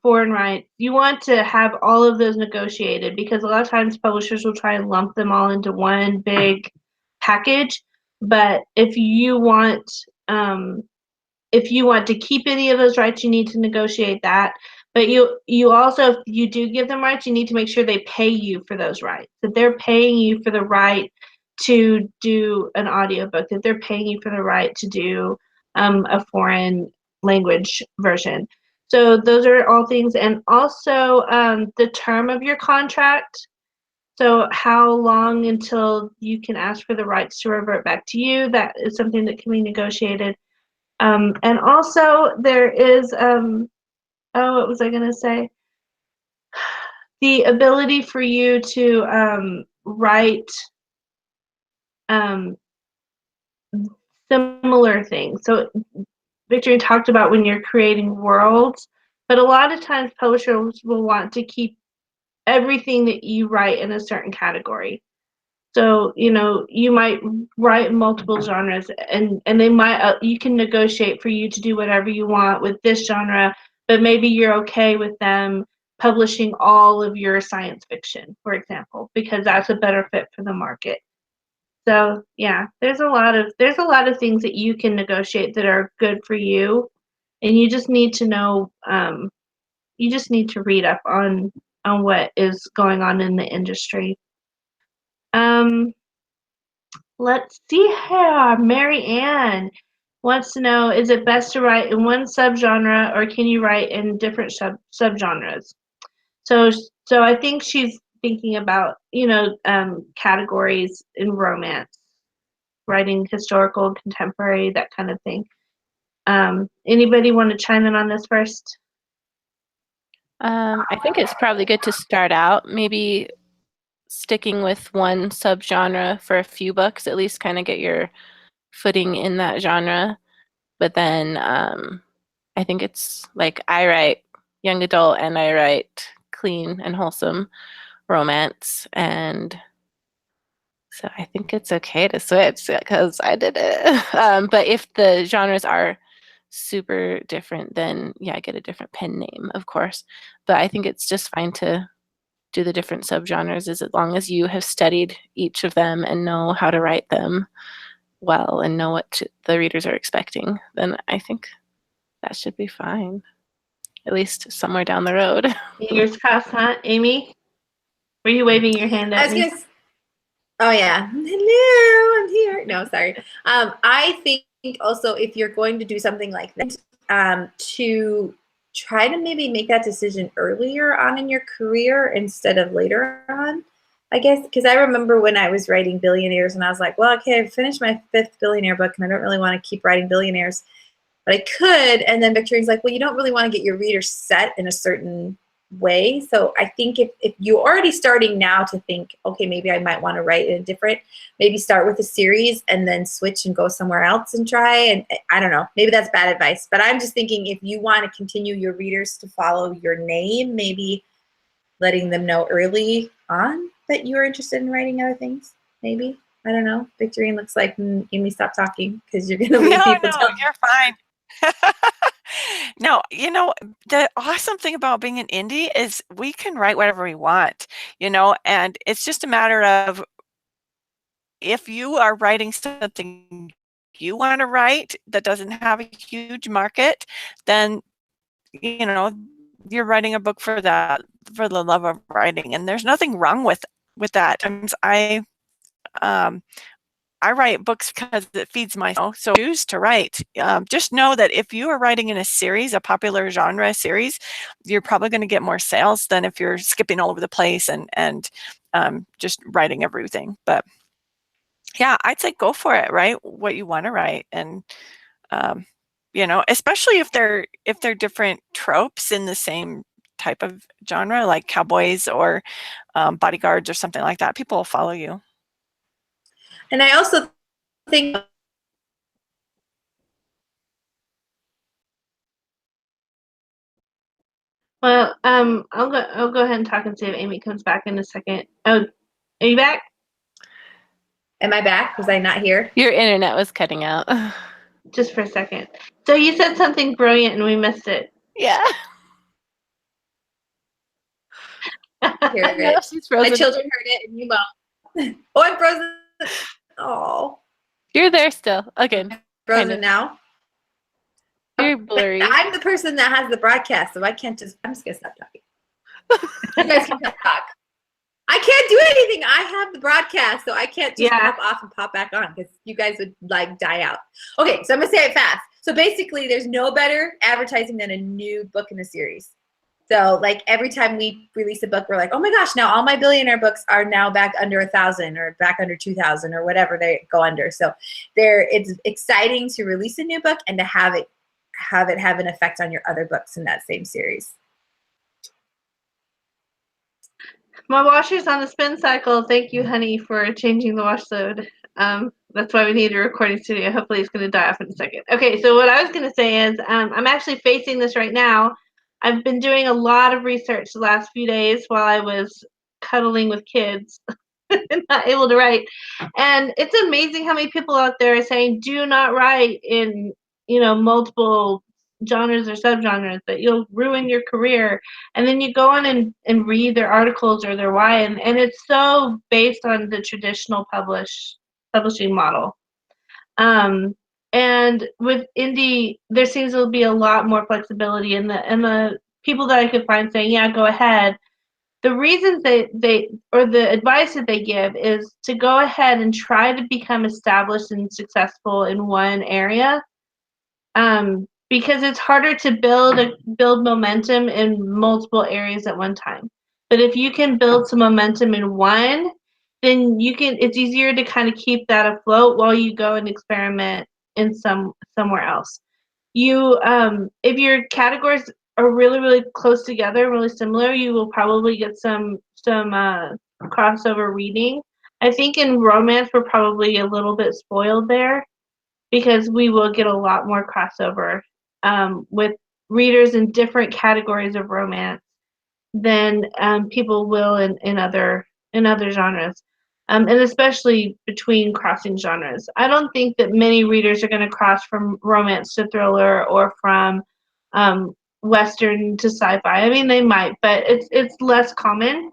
foreign rights, you want to have all of those negotiated, because a lot of times publishers will try and lump them all into one big package. But if you want to keep any of those rights, you need to negotiate that. But you also, if you do give them rights, you need to make sure they pay you for those rights, that they're paying you for the right to do an audiobook, that they're paying you for the right to do a foreign language version. So those are all things. And also the term of your contract. So how long until you can ask for the rights to revert back to you, that is something that can be negotiated. And also there is, what was I going to say? The ability for you to write similar things. So Victory talked about when you're creating worlds, but a lot of times publishers will want to keep everything that you write in a certain category. So, you might write multiple genres, and they might, you can negotiate for you to do whatever you want with this genre, but maybe you're okay with them publishing all of your science fiction, for example, because that's a better fit for the market. So yeah, there's a lot of things that you can negotiate that are good for you, and you just need to know, you just need to read up on what is going on in the industry. Let's see here. Mary Ann wants to know, is it best to write in one subgenre, or can you write in different subgenres? So I think she's thinking about, categories in romance, writing historical, contemporary, that kind of thing. Anybody want to chime in on this first? I think it's probably good to start out maybe sticking with one subgenre for a few books, at least kind of get your footing in that genre. But then I think it's like I write young adult and I write clean and wholesome romance. And so I think it's okay to switch because I did it. But if the genres are super different, then yeah, I get a different pen name, of course. But I think it's just fine to do the different subgenres as long as you have studied each of them and know how to write them well and know what the readers are expecting, then I think that should be fine, at least somewhere down the road. Fingers crossed, huh? Amy? Were you waving your hand I at was me? gonna. Oh yeah, hello, I'm here. No, sorry. I think also if you're going to do something like that, to try to maybe make that decision earlier on in your career instead of later on. I guess because I remember when I was writing billionaires, and I was like, well, okay, I've finished my 5th billionaire book, and I don't really want to keep writing billionaires, but I could. And then Victoria's like, well, you don't really want to get your readers set in a certain way. So I think if you're already starting now to think, okay, maybe I might want to write in a different, maybe start with a series and then switch and go somewhere else and try. And I don't know, maybe that's bad advice, but I'm just thinking if you want to continue your readers to follow your name, maybe letting them know early on that you're interested in writing other things, maybe. I don't know. Victorine looks like, Amy, stop talking because you're going to leave people. No, you're fine. No, the awesome thing about being an indie is we can write whatever we want, and it's just a matter of if you are writing something you want to write that doesn't have a huge market, then, you're writing a book for that, for the love of writing. And there's nothing wrong with that. I write books because it feeds my soul, so choose to write. Just know that if you are writing in a series, a popular genre series, you're probably going to get more sales than if you're skipping all over the place and just writing everything. But yeah, I'd say go for it. Write what you want to write, and especially if they're different tropes in the same type of genre, like cowboys or bodyguards or something like that. People will follow you. And I also think Well, I'll go ahead and talk and see if Amy comes back in a second. Oh, are you back? am I back? Was I not here? Your internet was cutting out. just for a second. So you said something brilliant and we missed it. Yeah. Hear I know it. she's My frozen. children heard it and you won't. Oh, I'm frozen. Oh, You're there still. Again. frozen Kind of. now. You're But blurry. I'm the person that has the broadcast, so I'm just gonna stop talking. You guys can talk. I can't do anything. I have the broadcast, so I can't just Yeah. pop off and pop back on because you guys would like die out. Okay, so I'm gonna say it fast. So basically, there's no better advertising than a new book in a series. So like every time we release a book, we're like, oh my gosh, now all my billionaire books are now back under 1,000 or back under 2,000 or whatever they go under. So it's exciting to release a new book and to have it have an effect on your other books in that same series. My washer's on the spin cycle. Thank you, honey, for changing the wash load. That's why we need a recording studio. Hopefully it's going to die off in a second. Okay, so what I was going to say is I'm actually facing this right now. I've been doing a lot of research the last few days while I was cuddling with kids and not able to write. And it's amazing how many people out there are saying, do not write in, multiple genres or subgenres, that you'll ruin your career. And then you go on and read their articles or their why, and it's so based on the traditional publishing model. And with indie, there seems to be a lot more flexibility, and the people that I could find saying, yeah, go ahead. The reasons they or the advice that they give is to go ahead and try to become established and successful in one area, because it's harder to build momentum in multiple areas at one time. But if you can build some momentum in one, then it's easier to kind of keep that afloat while you go and experiment in somewhere else. If your categories are really, really close together, really similar, you will probably get some crossover reading. I think in romance we're probably a little bit spoiled there, because we will get a lot more crossover with readers in different categories of romance than people will in other genres, and especially between crossing genres. I don't think that many readers are going to cross from romance to thriller or from Western to sci-fi. I mean, they might, but it's less common.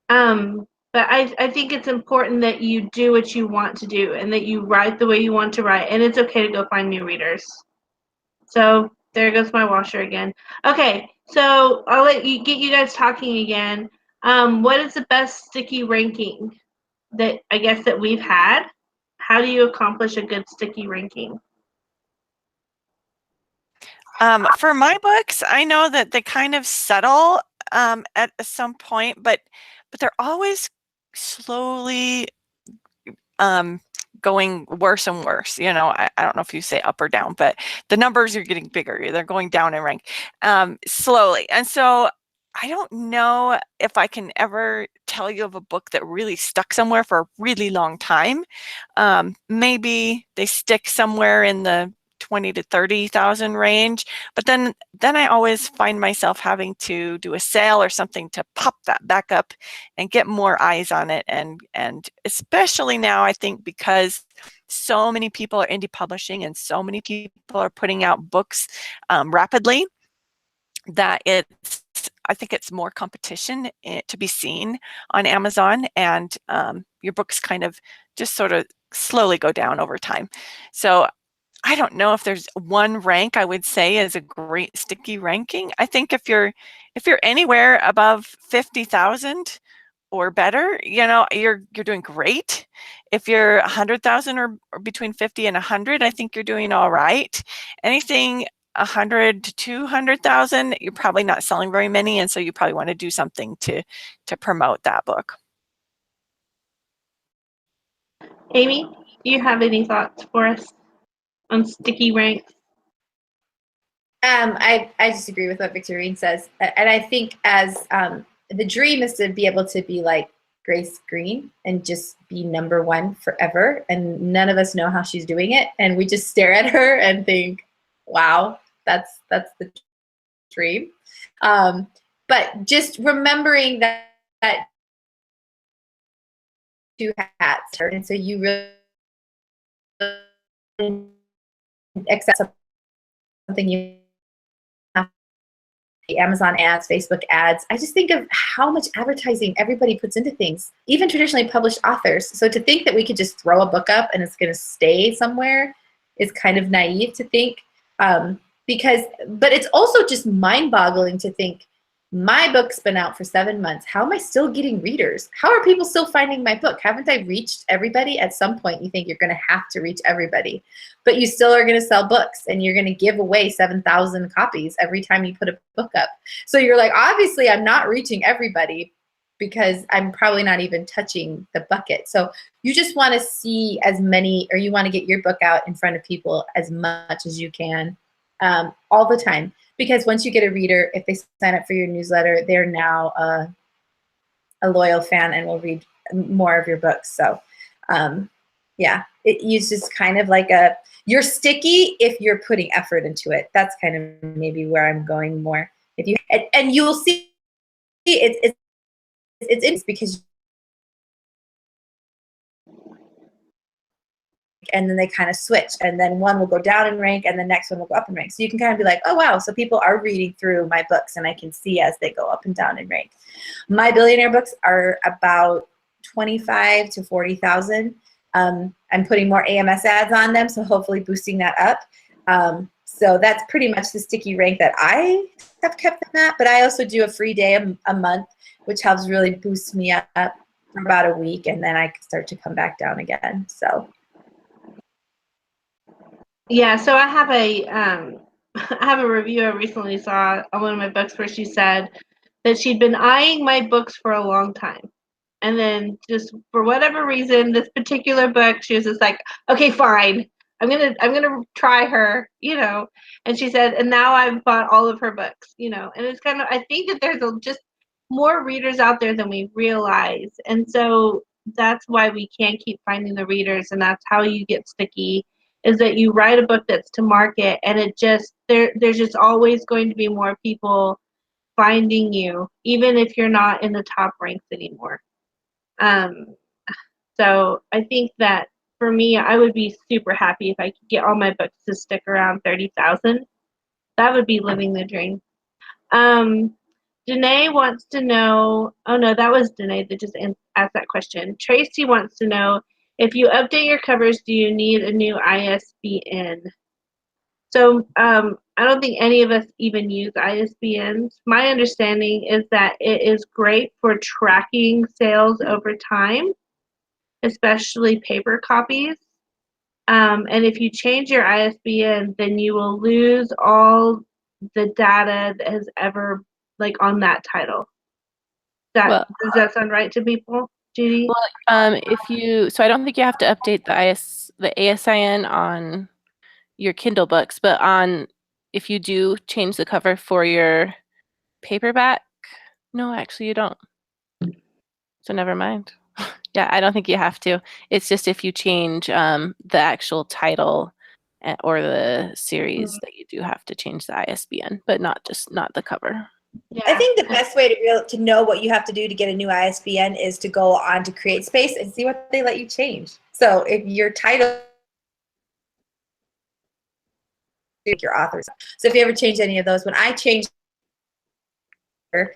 But I think it's important that you do what you want to do and that you write the way you want to write, and it's okay to go find new readers. So there goes my washer again. Okay, so I'll let you get you guys talking again. What is the best sticky ranking that I guess that we've had? How do you accomplish a good sticky ranking? For my books, I know that they kind of settle at some point, but they're always slowly going worse and worse. I don't know if you say up or down, but the numbers are getting bigger. They're going down in rank slowly. And so I don't know if I can ever tell you of a book that really stuck somewhere for a really long time. Maybe they stick somewhere in the 20 to 30,000 range, but then I always find myself having to do a sale or something to pop that back up and get more eyes on it. And especially now, I think because so many people are indie publishing and so many people are putting out books rapidly, that I think it's more competition to be seen on Amazon, and your books kind of just sort of slowly go down over time. So I don't know if there's one rank I would say is a great sticky ranking. I think if you're anywhere above 50,000 or better, you're doing great. If you're 100,000 or between 50 and 100, I think you're doing all right. Anything 100 to 200,000, you're probably not selling very many, and so you probably want to do something to promote that book. Amy, do you have any thoughts for us on sticky ranks? I just agree with what Victorine says, and I think as the dream is to be able to be like Grace Green and just be number one forever, and none of us know how she's doing it, and we just stare at her and think, "Wow, that's the dream." But just remembering that two hats, and so you really accept something you have, Amazon ads, Facebook ads. I just think of how much advertising everybody puts into things, even traditionally published authors. So to think that we could just throw a book up and it's going to stay somewhere is kind of naive to think. But it's also just mind-boggling to think, my book's been out for 7 months. How am I still getting readers? How are people still finding my book? Haven't I reached everybody? At some point, you think you're going to have to reach everybody, but you still are going to sell books, and you're going to give away 7,000 copies every time you put a book up. So you're like, obviously, I'm not reaching everybody because I'm probably not even touching the bucket. So you just want to see as many, or you want to get your book out in front of people as much as you can, all the time. Because once you get a reader, if they sign up for your newsletter, they're now a loyal fan and will read more of your books. So yeah, it's just kind of like you're sticky if you're putting effort into it. That's kind of maybe where I'm going more. If you and you will see it's because, and then they kind of switch, and then one will go down in rank and the next one will go up in rank. So you can kind of be like, oh wow, so people are reading through my books, and I can see as they go up and down in rank. My billionaire books are about 25 to 40,000. I'm putting more AMS ads on them, so hopefully boosting that up. So that's pretty much the sticky rank that I have kept them at, but I also do a free day a month, which helps really boost me up for about a week, and then I can start to come back down again. So Yeah, so I have I have a review I recently saw on one of my books where she said that she'd been eyeing my books for a long time. And then just for whatever reason, this particular book, she was just like, okay, fine. I'm gonna try her, you know. And she said, and now I've bought all of her books, you know. And it's kind of, I think that there's just more readers out there than we realize. And so that's why we can't keep finding the readers, and that's how you get sticky, is that you write a book that's to market, and it just there's just always going to be more people finding you, even if you're not in the top ranks anymore. So I think that for me, I would be super happy if I could get all my books to stick around 30,000. That would be living the dream. Danae wants to know, oh no, that was Danae that just asked that question. Tracy wants to know, if you update your covers, do you need a new ISBN? So I don't think any of us even use ISBNs. My understanding is that it is great for tracking sales over time, especially paper copies. And if you change your ISBN, then you will lose all the data that has ever, like, on that title. Well, Does that sound right to people, Judy? well, so I don't think you have to update the ASIN on your Kindle books, but if you do change the cover for your paperback, no, actually you don't. So never mind. Yeah, I don't think you have to. It's just if you change the actual title or the series that you do have to change the ISBN, but not the cover. Yeah. I think the best way to know what you have to do to get a new ISBN is to go on to CreateSpace and see what they let you change. So if your title, your authors. So if you ever change any of those, when I changed for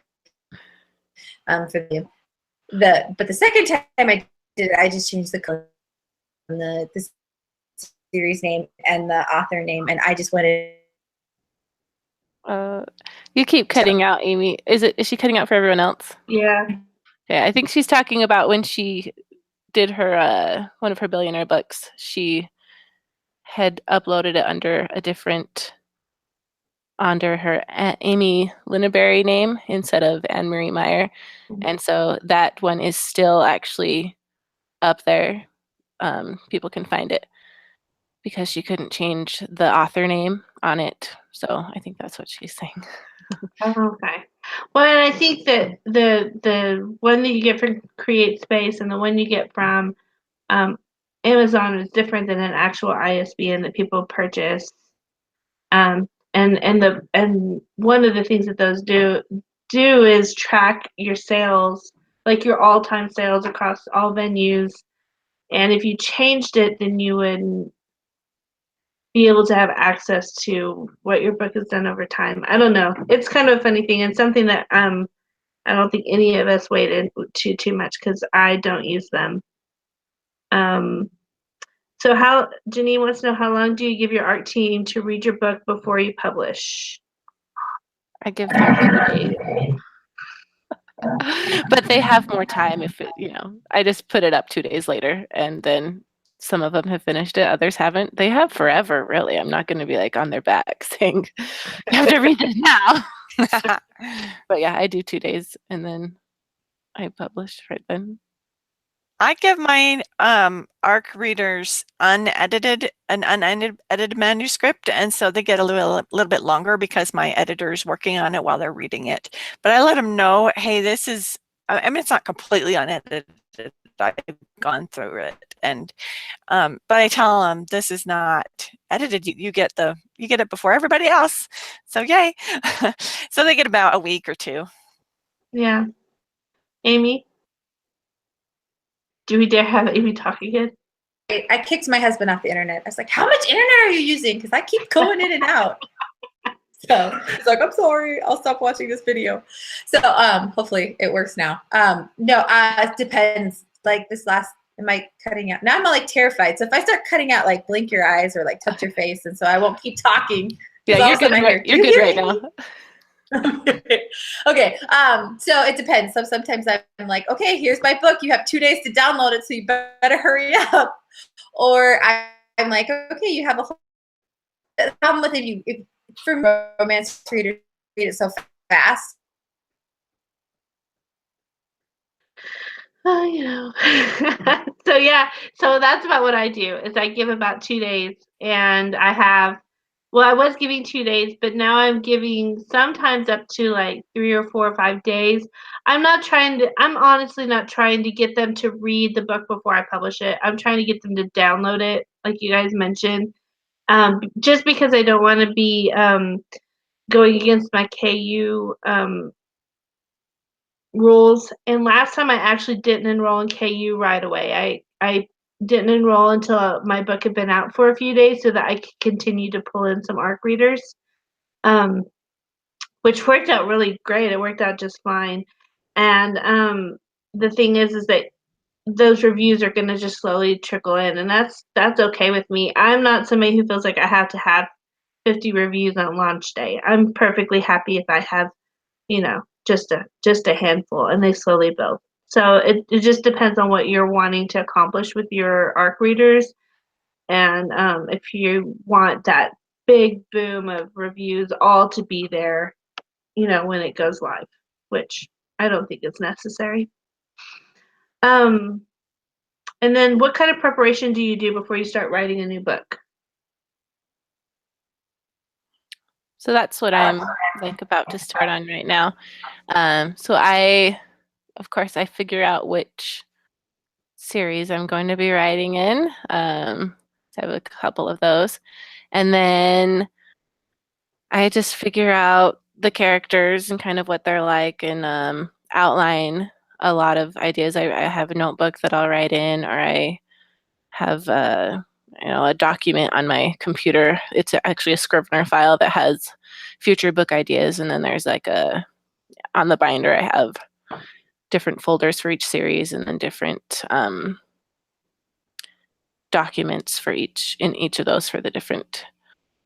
the second time I did it, I just changed the series name and the author name, and I just went in. You keep cutting out, Amy. Is she cutting out for everyone else? Yeah. Yeah, I think she's talking about when she did her one of her billionaire books. She had uploaded it under her Amy Linneberry name instead of Anne Marie Meyer, and so that one is still actually up there. People can find it because she couldn't change the author name on it. So I think that's what she's saying. Okay. Well, and I think that the one that you get from CreateSpace and the one you get from Amazon is different than an actual ISBN that people purchase. And one of the things that those do is track your sales, like your all-time sales across all venues. And if you changed it, then you would be able to have access to what your book has done over time. I don't know. It's kind of a funny thing and something that I don't think any of us wade into too much because I don't use them. So Janine wants to know, how long do you give your art team to read your book before you publish? I give them 2 days. But they have more time if I just put it up 2 days later, and then some of them have finished it, others haven't. They have forever, really. I'm not going to be like on their back saying, you have to read this now. But yeah, I do 2 days and then I publish right then. I give my ARC readers an unedited manuscript, and so they get a little bit longer because my editor is working on it while they're reading it. But I let them know, hey, this is, I mean, it's not completely unedited. I've gone through it, and but I tell them this is not edited. You get it before everybody else. So yay! So they get about a week or 2. Yeah. Amy? Do we dare have Amy talk again? I kicked my husband off the internet. I was like, how much internet are you using? Because I keep going in and out. So he's like, I'm sorry, I'll stop watching this video. So hopefully it works now. No, it depends. Like this last, am I cutting out? Now I'm like terrified. So if I start cutting out, like blink your eyes or like touch your face, and so I won't keep talking. Yeah, you're good. You're good right now. Okay. So it depends. So sometimes I'm like, okay, here's my book. You have 2 days to download it, so you better hurry up. Or I'm like, okay, you have a whole problem with if for romance readers read it so fast. Oh, so yeah, so that's about what I do is I give about 2 days, and I was giving 2 days, but now I'm giving sometimes up to like 3 or 4 or 5 days. I'm honestly not trying to get them to read the book before I publish it. I'm trying to get them to download it, like you guys mentioned, just because I don't want to be going against my KU rules. And last time I actually didn't enroll in KU right away. I didn't enroll until my book had been out for a few days so that I could continue to pull in some ARC readers, which worked out really great. It worked out just fine. And the thing is that those reviews are going to just slowly trickle in, and that's okay with me. I'm not somebody who feels like I have to have 50 reviews on launch day. I'm perfectly happy if I have, just a handful, and they slowly build. So it just depends on what you're wanting to accomplish with your ARC readers, and if you want that big boom of reviews all to be there, when it goes live, which I don't think is necessary. And then what kind of preparation do you do before you start writing a new book? So that's what I'm like about to start on right now. So of course, I figure out which series I'm going to be writing in. So I have a couple of those. And then I just figure out the characters and kind of what they're like, and outline a lot of ideas. I have a notebook that I'll write in, or I have a document on my computer. It's actually a Scrivener file that has future book ideas, and then there's like on the binder I have different folders for each series, and then different documents in each of those for the different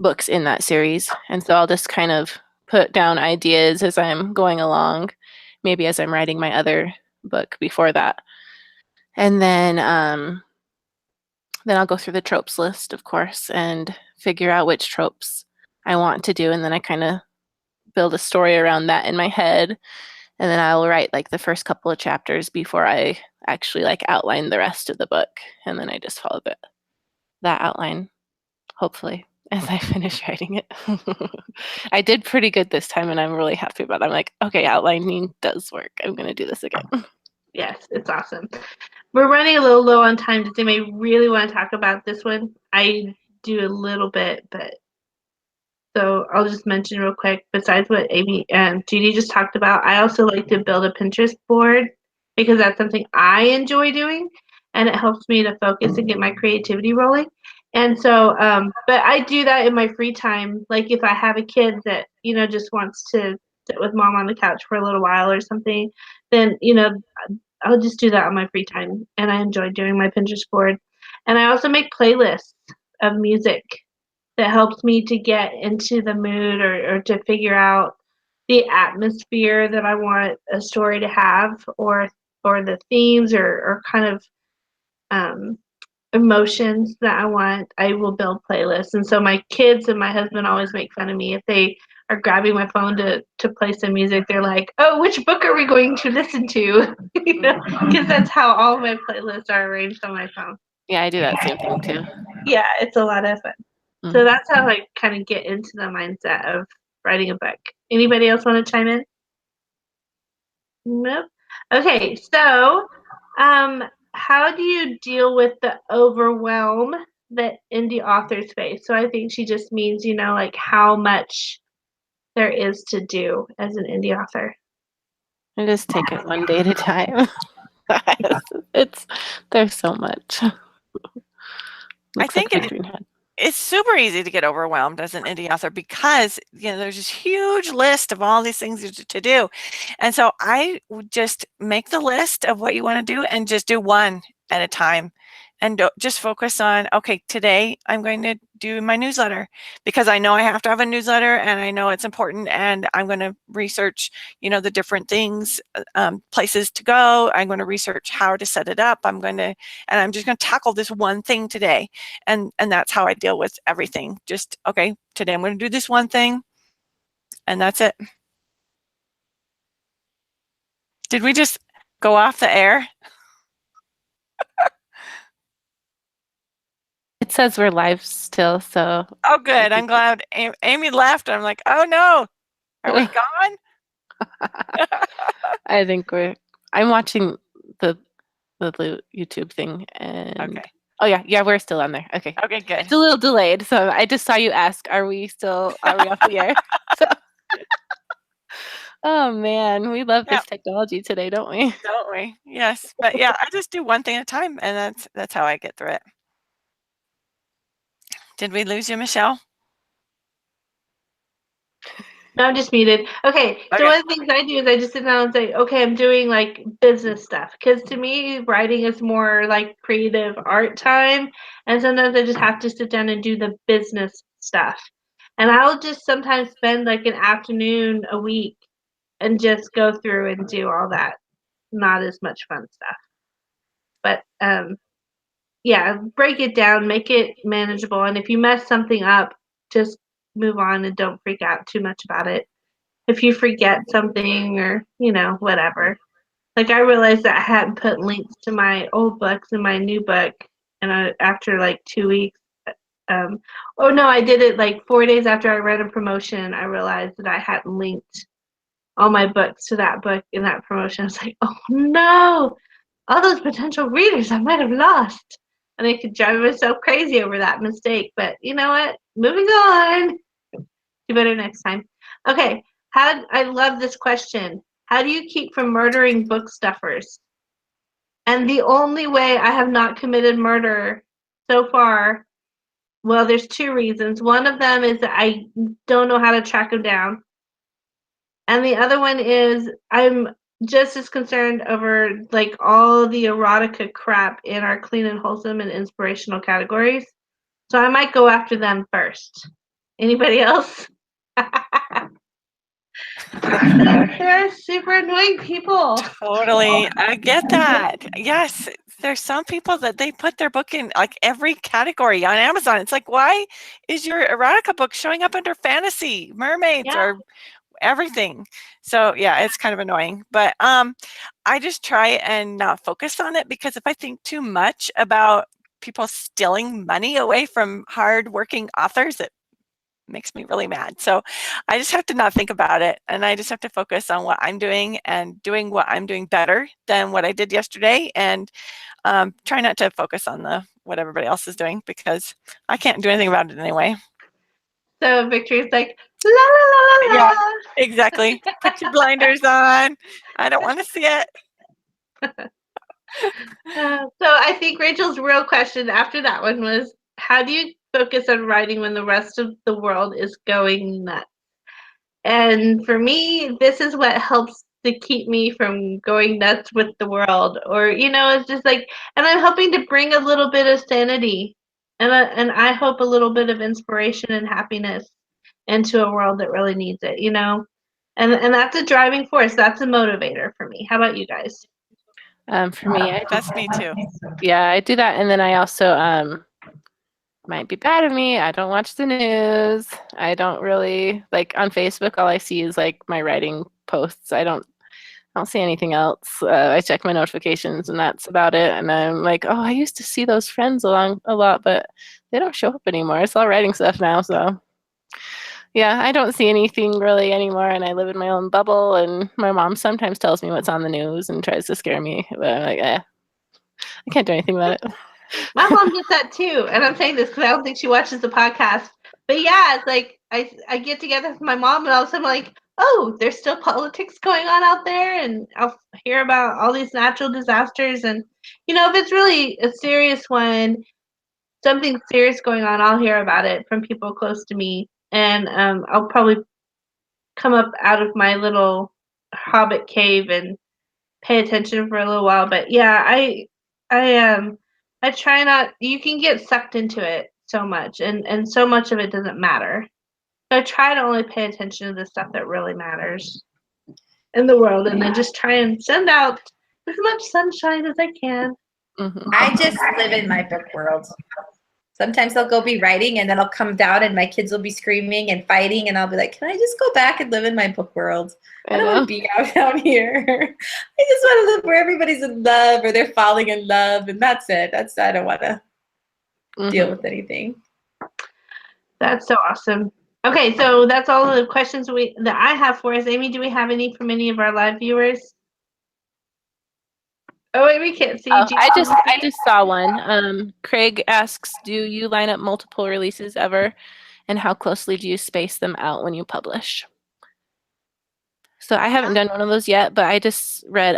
books in that series. And so I'll just kind of put down ideas as I'm going along, maybe as I'm writing my other book before that. And then I'll go through the tropes list, of course, and figure out which tropes I want to do. And then I kind of build a story around that in my head. And then I'll write like the first couple of chapters before I actually like outline the rest of the book. And then I just follow that outline, hopefully, as I finish writing it. I did pretty good this time, and I'm really happy about it. I'm like, okay, outlining does work. I'm going to do this again. Yes, it's awesome. We're running a little low on time. Does anybody really want to talk about this one? I do a little bit, but so I'll just mention real quick, besides what Amy and Judy just talked about, I also like to build a Pinterest board because that's something I enjoy doing, and it helps me to focus and get my creativity rolling. And so, but I do that in my free time. Like if I have a kid that, just wants to sit with mom on the couch for a little while or something, then, I'll just do that on my free time. And I enjoy doing my Pinterest board. And I also make playlists of music that helps me to get into the mood or to figure out the atmosphere that I want a story to have or the themes or kind of emotions that I want. I will build playlists. And so my kids and my husband always make fun of me if they are grabbing my phone to play some music. They're like, "Oh, which book are we going to listen to?" Because that's how all my playlists are arranged on my phone. Yeah, I do that same thing too. Yeah, it's a lot of fun. So that's how I kind of get into the mindset of writing a book. Anybody else want to chime in? Nope. Okay, so how do you deal with the overwhelm that indie authors face? So I think she just means, like how much there is to do as an indie author. I just take it one day at a time. There's so much. I think it's super easy to get overwhelmed as an indie author because there's this huge list of all these things to do, and so I would just make the list of what you want to do and just do one at a time, and just focus on, okay, today I'm going to do my newsletter because I know I have to have a newsletter and I know it's important, and I'm going to research the different things, places to go. I'm going to research how to set it up. I'm just going to tackle this one thing today, and that's how I deal with everything. Just, okay, today I'm going to do this one thing, and that's it. Did we just go off the air? It says we're live still, so. Oh, good. I'm glad Amy left. I'm like, oh no, are we gone? I think I'm watching the YouTube thing, and okay. Oh yeah, we're still on there. Okay. Okay, good. It's a little delayed, so I just saw you ask, are we off the air? So, oh man, we love this technology today, don't we? Don't we? Yes. But yeah, I just do one thing at a time, and that's how I get through it. Did we lose you, Michelle? No, I'm just muted. Okay, so one of the things I do is I just sit down and say, okay, I'm doing like business stuff. Because to me, writing is more like creative art time. And sometimes I just have to sit down and do the business stuff. And I'll just sometimes spend like an afternoon a week and just go through and do all that. Not as much fun stuff. But yeah, break it down, make it manageable. And if you mess something up, just move on and don't freak out too much about it. If you forget something or, whatever. Like I realized that I hadn't put links to my old books in my new book. And after like 2 weeks, oh no, I did it like 4 days after I read a promotion. I realized that I hadn't linked all my books to that book in that promotion. I was like, oh no, all those potential readers I might have lost. And I could drive myself crazy over that mistake. But you know what? Moving on. Do better next time. Okay. I love this question. How do you keep from murdering book stuffers? And the only way I have not committed murder so far, well, there's 2 reasons. One of them is that I don't know how to track them down. And the other one is I'm just as concerned over like all the erotica crap in our clean and wholesome and inspirational categories. So I might go after them first. Anybody else? They're super annoying people. Totally. I get that. Yes. There's some people that they put their book in like every category on Amazon. It's like, why is your erotica book showing up under fantasy, mermaids, or everything? So yeah, it's kind of annoying. But I just try and not focus on it, because if I think too much about people stealing money away from hardworking authors, it makes me really mad. So I just have to not think about it, and I just have to focus on what I'm doing and doing what I'm doing better than what I did yesterday, and try not to focus on what everybody else is doing, because I can't do anything about it anyway. So Victory's like, la la la la. Yeah, exactly. Put your blinders on. I don't want to see it. So I think Rachel's real question after that one was, how do you focus on writing when the rest of the world is going nuts? And for me, this is what helps to keep me from going nuts with the world. Or, it's just like, and I'm hoping to bring a little bit of sanity and I hope a little bit of inspiration and happiness into a world that really needs it. And that's a driving force. That's a motivator for me. How about you guys? For me, That's me too. yeah, I do that, and then I also might be bad of me. I don't watch the news. I don't really like on Facebook. All I see is like my writing posts. I don't see anything else. I check my notifications, and that's about it. And I'm like, oh, I used to see those friends along a lot, but they don't show up anymore. It's all writing stuff now. So yeah, I don't see anything really anymore, and I live in my own bubble. And my mom sometimes tells me what's on the news and tries to scare me, but I'm like, I can't do anything about it. My mom does that too, and I'm saying this because I don't think she watches the podcast. But yeah, it's like I get together with my mom, and all of a sudden I'm like, oh, there's still politics going on out there, and I'll hear about all these natural disasters, and if it's really a serious one, something serious going on, I'll hear about it from people close to me, and I'll probably come up out of my little hobbit cave and pay attention for a little while. But yeah, I try not. You can get sucked into it so much, and so much of it doesn't matter. So I try to only pay attention to the stuff that really matters in the world, and then just try and send out as much sunshine as I can. Mm-hmm. I just live in my book world. Sometimes I'll go be writing and then I'll come down and my kids will be screaming and fighting and I'll be like, can I just go back and live in my book world? I don't want to be out here. I just want to live where everybody's in love or they're falling in love and that's it. I don't want to deal with anything. That's so awesome. Okay, so that's all the questions that I have for us. Amy, do we have any from any of our live viewers? Oh wait, we can't see. Oh, I just saw one. Craig asks, do you line up multiple releases ever, and how closely do you space them out when you publish? So I haven't done one of those yet, but I just read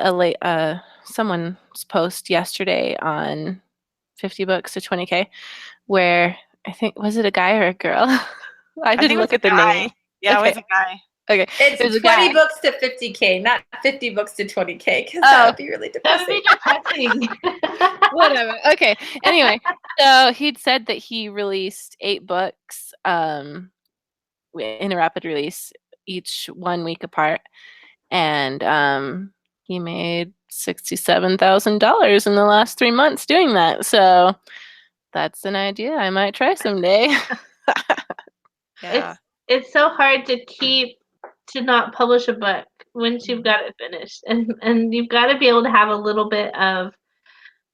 someone's post yesterday on 50 books to 20K, where I think was it a guy or a girl? I didn't look at the name. Yeah, Okay. it was a guy. Okay, it's 20 books to 50K, not 50 books to 20K, because that would be really depressing. That would be depressing. Whatever. Okay. Anyway, so he'd said that he released 8 books in a rapid release, each 1 week apart, and he made $67,000 in the last 3 months doing that. So that's an idea I might try someday. Yeah. It's so hard to not publish a book once you've got it finished, and you've got to be able to have a little bit of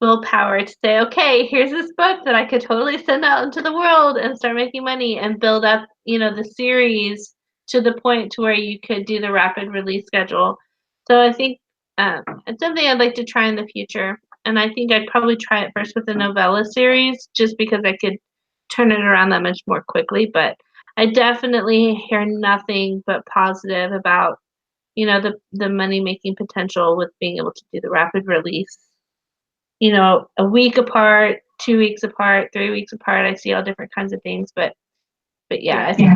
willpower to say, okay, here's this book that I could totally send out into the world and start making money and build up, the series to the point to where you could do the rapid release schedule. So I think it's something I'd like to try in the future, and I think I'd probably try it first with the novella series, just because I could turn it around that much more quickly. But I definitely hear nothing but positive about, the money making potential with being able to do the rapid release. A week apart, 2 weeks apart, 3 weeks apart. I see all different kinds of things, but yeah, I think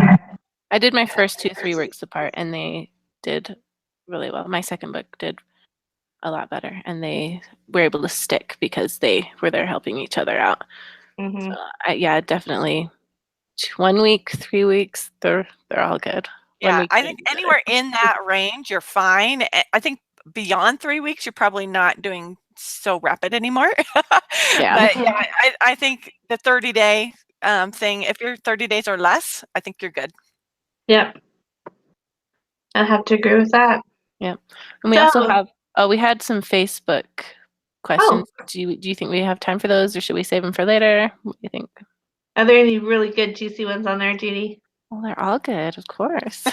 I did my first 2 3 weeks apart, and they did really well. My second book did a lot better, and they were able to stick because they were there helping each other out. Mm-hmm. So, yeah, definitely 1 week, 3 weeks, they're all good. Yeah, I think anywhere in that range, you're fine. I think beyond 3 weeks, you're probably not doing so rapid anymore. Yeah. But yeah, I think the 30-day thing, if you're 30 days or less, I think you're good. Yep. I have to agree with that. Yep. And we also have, we had some Facebook questions. Do you think we have time for those, or should we save them for later? What do you think? Are there any really good juicy ones on there, Judy? Well, they're all good, of course.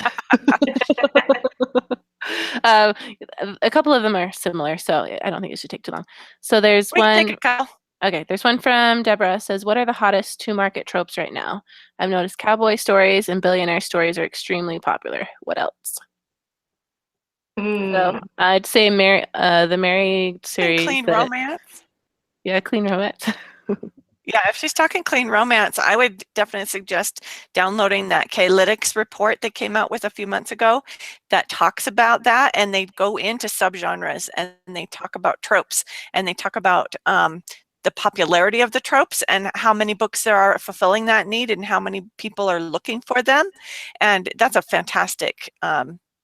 A couple of them are similar, so I don't think it should take too long. So there's one. Take it, Kyle. Okay, there's one from Deborah. Says, what are the hottest to-market tropes right now? I've noticed cowboy stories and billionaire stories are extremely popular. What else? So I'd say the Mary series. Clean romance. Yeah, clean romance. Yeah, if she's talking clean romance, I would definitely suggest downloading that K-Lytics report that came out with a few months ago that talks about that, and they go into subgenres and they talk about tropes, and they talk about the popularity of the tropes and how many books there are fulfilling that need and how many people are looking for them. And that's a fantastic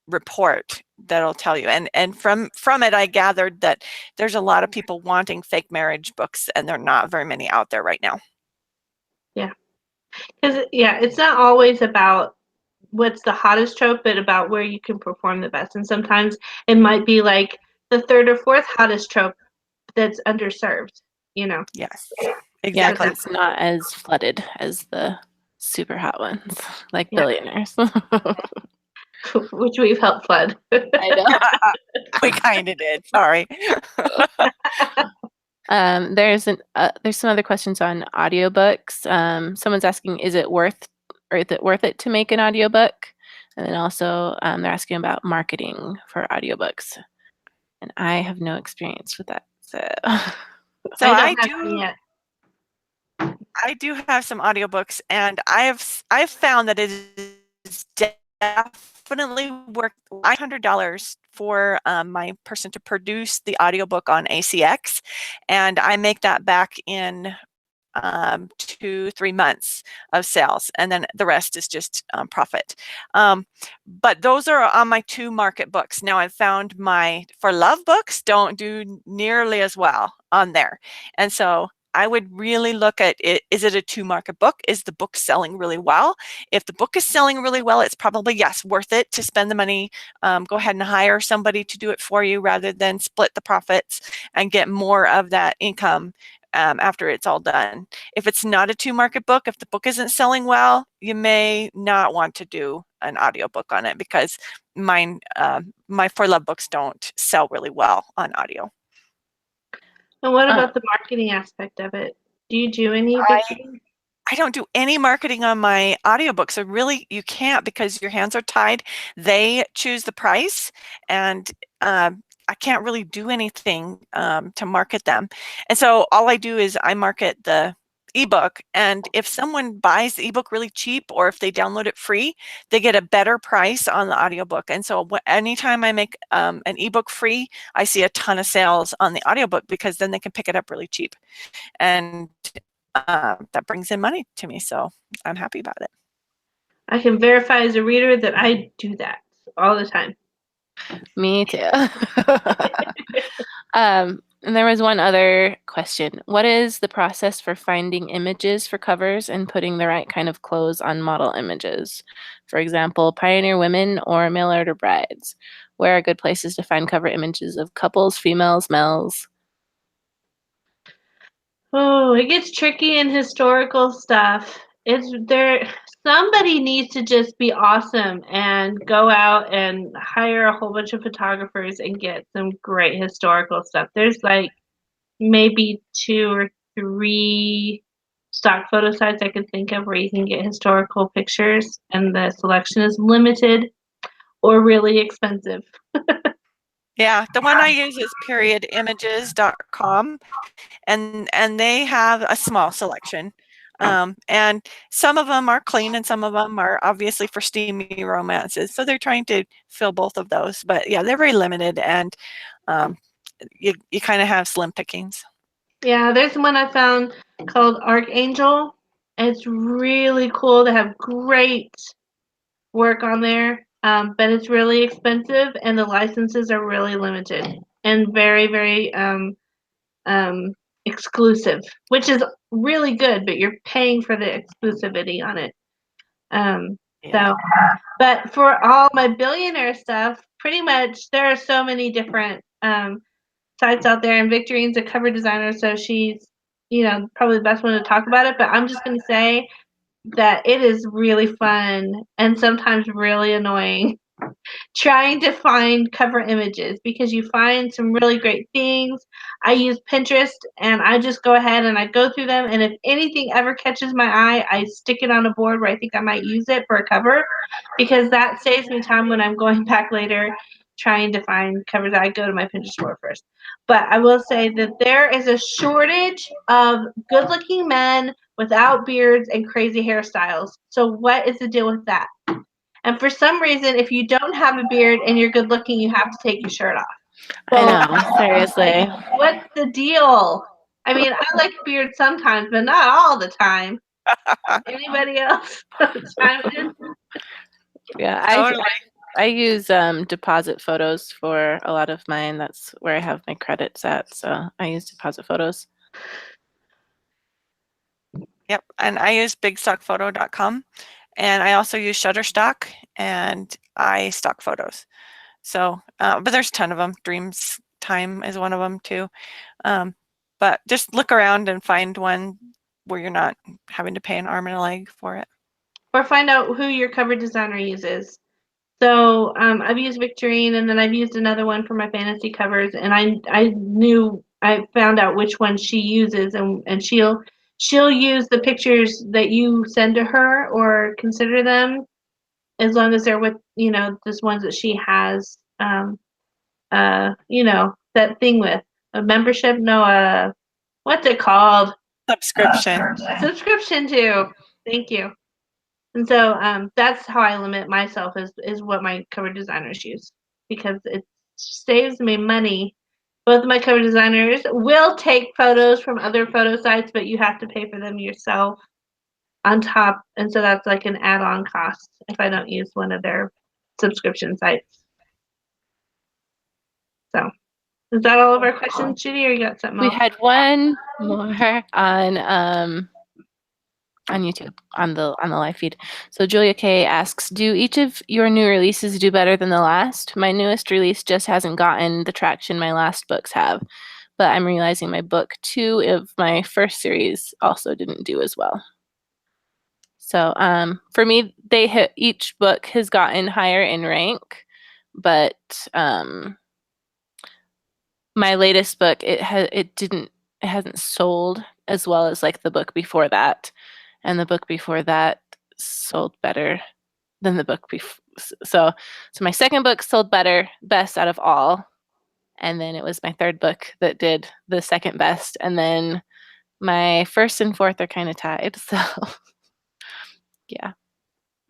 report that'll tell you. And from it, I gathered that there's a lot of people wanting fake marriage books, and there are not very many out there right now. Yeah. Because, yeah, it's not always about what's the hottest trope, but about where you can perform the best. And sometimes it might be like the third or fourth hottest trope that's underserved, you know? Yes, Yeah, exactly. because it's not as flooded as the super hot ones, like Yeah. billionaires. Which we've helped flood. I know. We kind of did. Sorry. There's some other questions on audiobooks. Someone's asking, is it worth it to make an audiobook? And then also they're asking about marketing for audiobooks. And I have no experience with that. So So I I don't have any yet. do have some audiobooks, and I've found that it is definitely worth $100 for my person to produce the audiobook on ACX, and I make that back in 2-3 months of sales, and then the rest is just profit. But those are on my 2 market books. Now I've found my For Love books don't do nearly as well on there, and so I would really look at it. Is it a 2 market book? Is the book selling really well? If the book is selling really well, it's probably, yes, worth it to spend the money. Go ahead and hire somebody to do it for you rather than split the profits and get more of that income after it's all done. If it's not a 2 market book, if the book isn't selling well, you may not want to do an audiobook on it, because my For Love books don't sell really well on audio. And what about the marketing aspect of it? Do you do any marketing? I don't do any marketing on my audiobooks. So really, you can't, because your hands are tied. They choose the price, and I can't really do anything to market them. And so all I do is I market the ebook. And if someone buys the ebook really cheap, or if they download it free, they get a better price on the audiobook. And so anytime I make an ebook free, I see a ton of sales on the audiobook, because then they can pick it up really cheap. And that brings in money to me, so I'm happy about it. I can verify as a reader that I do that all the time. Me too. And there was one other question. What is the process for finding images for covers and putting the right kind of clothes on model images? For example, Pioneer Women or Mail Order Brides. Where are good places to find cover images of couples, females, males? Oh, it gets tricky in historical stuff. It's there. Somebody needs to just be awesome and go out and hire a whole bunch of photographers and get some great historical stuff. There's like maybe 2 or 3 stock photo sites I could think of where you can get historical pictures, and the selection is limited or really expensive. Yeah, the one I use is periodimages.com, and they have a small selection. And some of them are clean and some of them are obviously for steamy romances. So they're trying to fill both of those. But yeah, they're very limited, and you kind of have slim pickings. Yeah, there's one I found called Archangel. It's really cool. They have great work on there, but it's really expensive, and the licenses are really limited and very, very exclusive, which is really good, but you're paying for the exclusivity on it. Yeah. So, but for all my billionaire stuff, pretty much there are so many different sites out there, and Victorine's a cover designer, so she's, probably the best one to talk about it. But I'm just gonna say that it is really fun and sometimes really annoying trying to find cover images, because you find some really great things. I use Pinterest, and I just go ahead and I go through them, and if anything ever catches my eye, I stick it on a board where I think I might use it for a cover, because that saves me time when I'm going back later trying to find covers. I go to my Pinterest board first. But I will say that there is a shortage of good-looking men without beards and crazy hairstyles. So what is the deal with that? And for some reason, if you don't have a beard and you're good-looking, you have to take your shirt off. I know, seriously. What's the deal? I mean, I like beard sometimes, but not all the time. Anybody else? Chime in? Yeah, Totally. I use deposit photos for a lot of mine. That's where I have my credits at. So I use deposit photos. Yep, and I use bigstockphoto.com, and I also use Shutterstock, and I stock photos. So, but there's a ton of them. Dreams Time is one of them too. But just look around and find one where you're not having to pay an arm and a leg for it. Or find out who your cover designer uses. So I've used Victorine, and then I've used another one for my fantasy covers, and I found out which one she uses, and she'll use the pictures that you send to her or consider them, as long as they're with just ones that she has that thing with a membership. No, what's it called? Subscription. Subscription to. Thank you. And so that's how I limit myself is what my cover designers use, because it saves me money. Both of my cover designers will take photos from other photo sites, but you have to pay for them yourself on top. And so that's like an add-on cost if I don't use one of their subscription sites. So is that all of our questions, Judy, or you got something We else? had one more on YouTube on the live feed. So Julia K asks, do each of your new releases do better than the last? My newest release just hasn't gotten the traction my last books have, but I'm realizing my book 2 of my first series also didn't do as well. So for me, each book has gotten higher in rank, but my latest book, it hasn't sold as well as like the book before that, and the book before that sold better than the book before. So my second book sold best out of all, and then it was my third book that did the second best, and then my first and fourth are kind of tied. So yeah.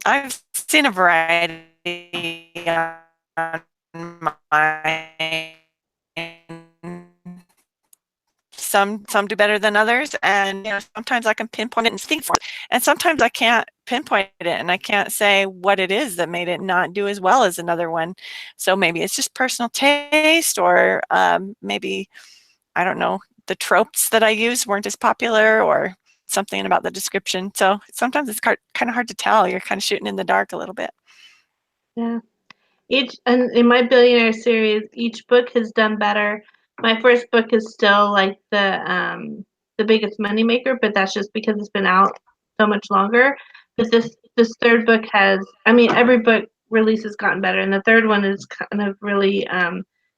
I've seen a variety on my some do better than others, and sometimes I can pinpoint it and think for it, and sometimes I can't pinpoint it and I can't say what it is that made it not do as well as another one. So maybe it's just personal taste, or maybe, I don't know, the tropes that I use weren't as popular, or something about the description. So sometimes it's kind of hard to tell. You're kind of shooting in the dark a little bit. Yeah. And in my billionaire series, each book has done better. My first book is still like the biggest moneymaker, but that's just because it's been out so much longer. But this third book has, I mean, every book release has gotten better, and the third one is kind of really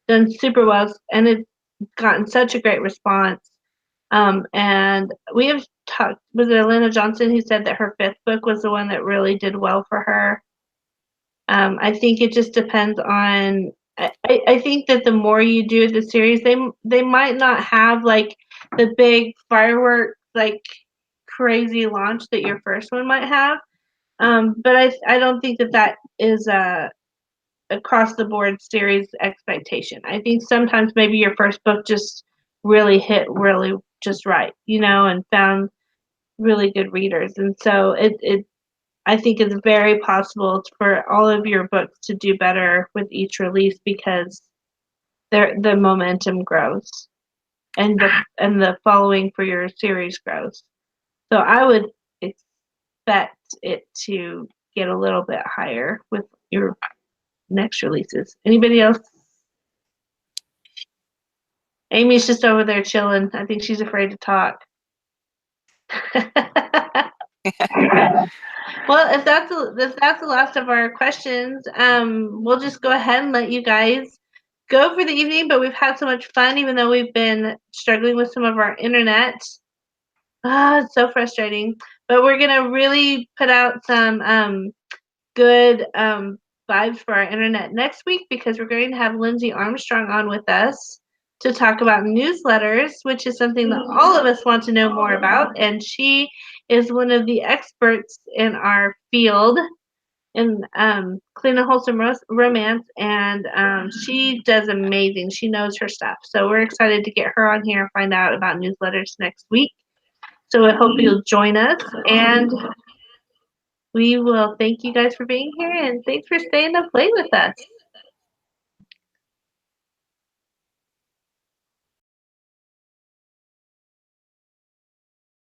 done super well, and it's gotten such a great response. And we have talked, was it Elena Johnson who said that her fifth book was the one that really did well for her? I think it just depends on. I think that the more you do the series, they might not have like the big firework like crazy launch that your first one might have. But I don't think that is a across the board series expectation. I think sometimes maybe your first book just really hit really just right, and found really good readers, and so it I think it's very possible for all of your books to do better with each release, because the momentum grows and the following for your series grows. So I would expect it to get a little bit higher with your next releases. Anybody else? Amy's just over there chilling. I think she's afraid to talk. Well, if that's the last of our questions, we'll just go ahead and let you guys go for the evening. But we've had so much fun, even though we've been struggling with some of our internet. It's so frustrating. But we're gonna really put out some good vibes for our internet next week because we're going to have Lindsay Armstrong on with us to talk about newsletters, which is something that all of us want to know more about. And she is one of the experts in our field in clean and wholesome romance, and she does amazing. She knows her stuff. So we're excited to get her on here and find out about newsletters next week. So I hope you'll join us, and we will thank you guys for being here, and thanks for staying up late with us.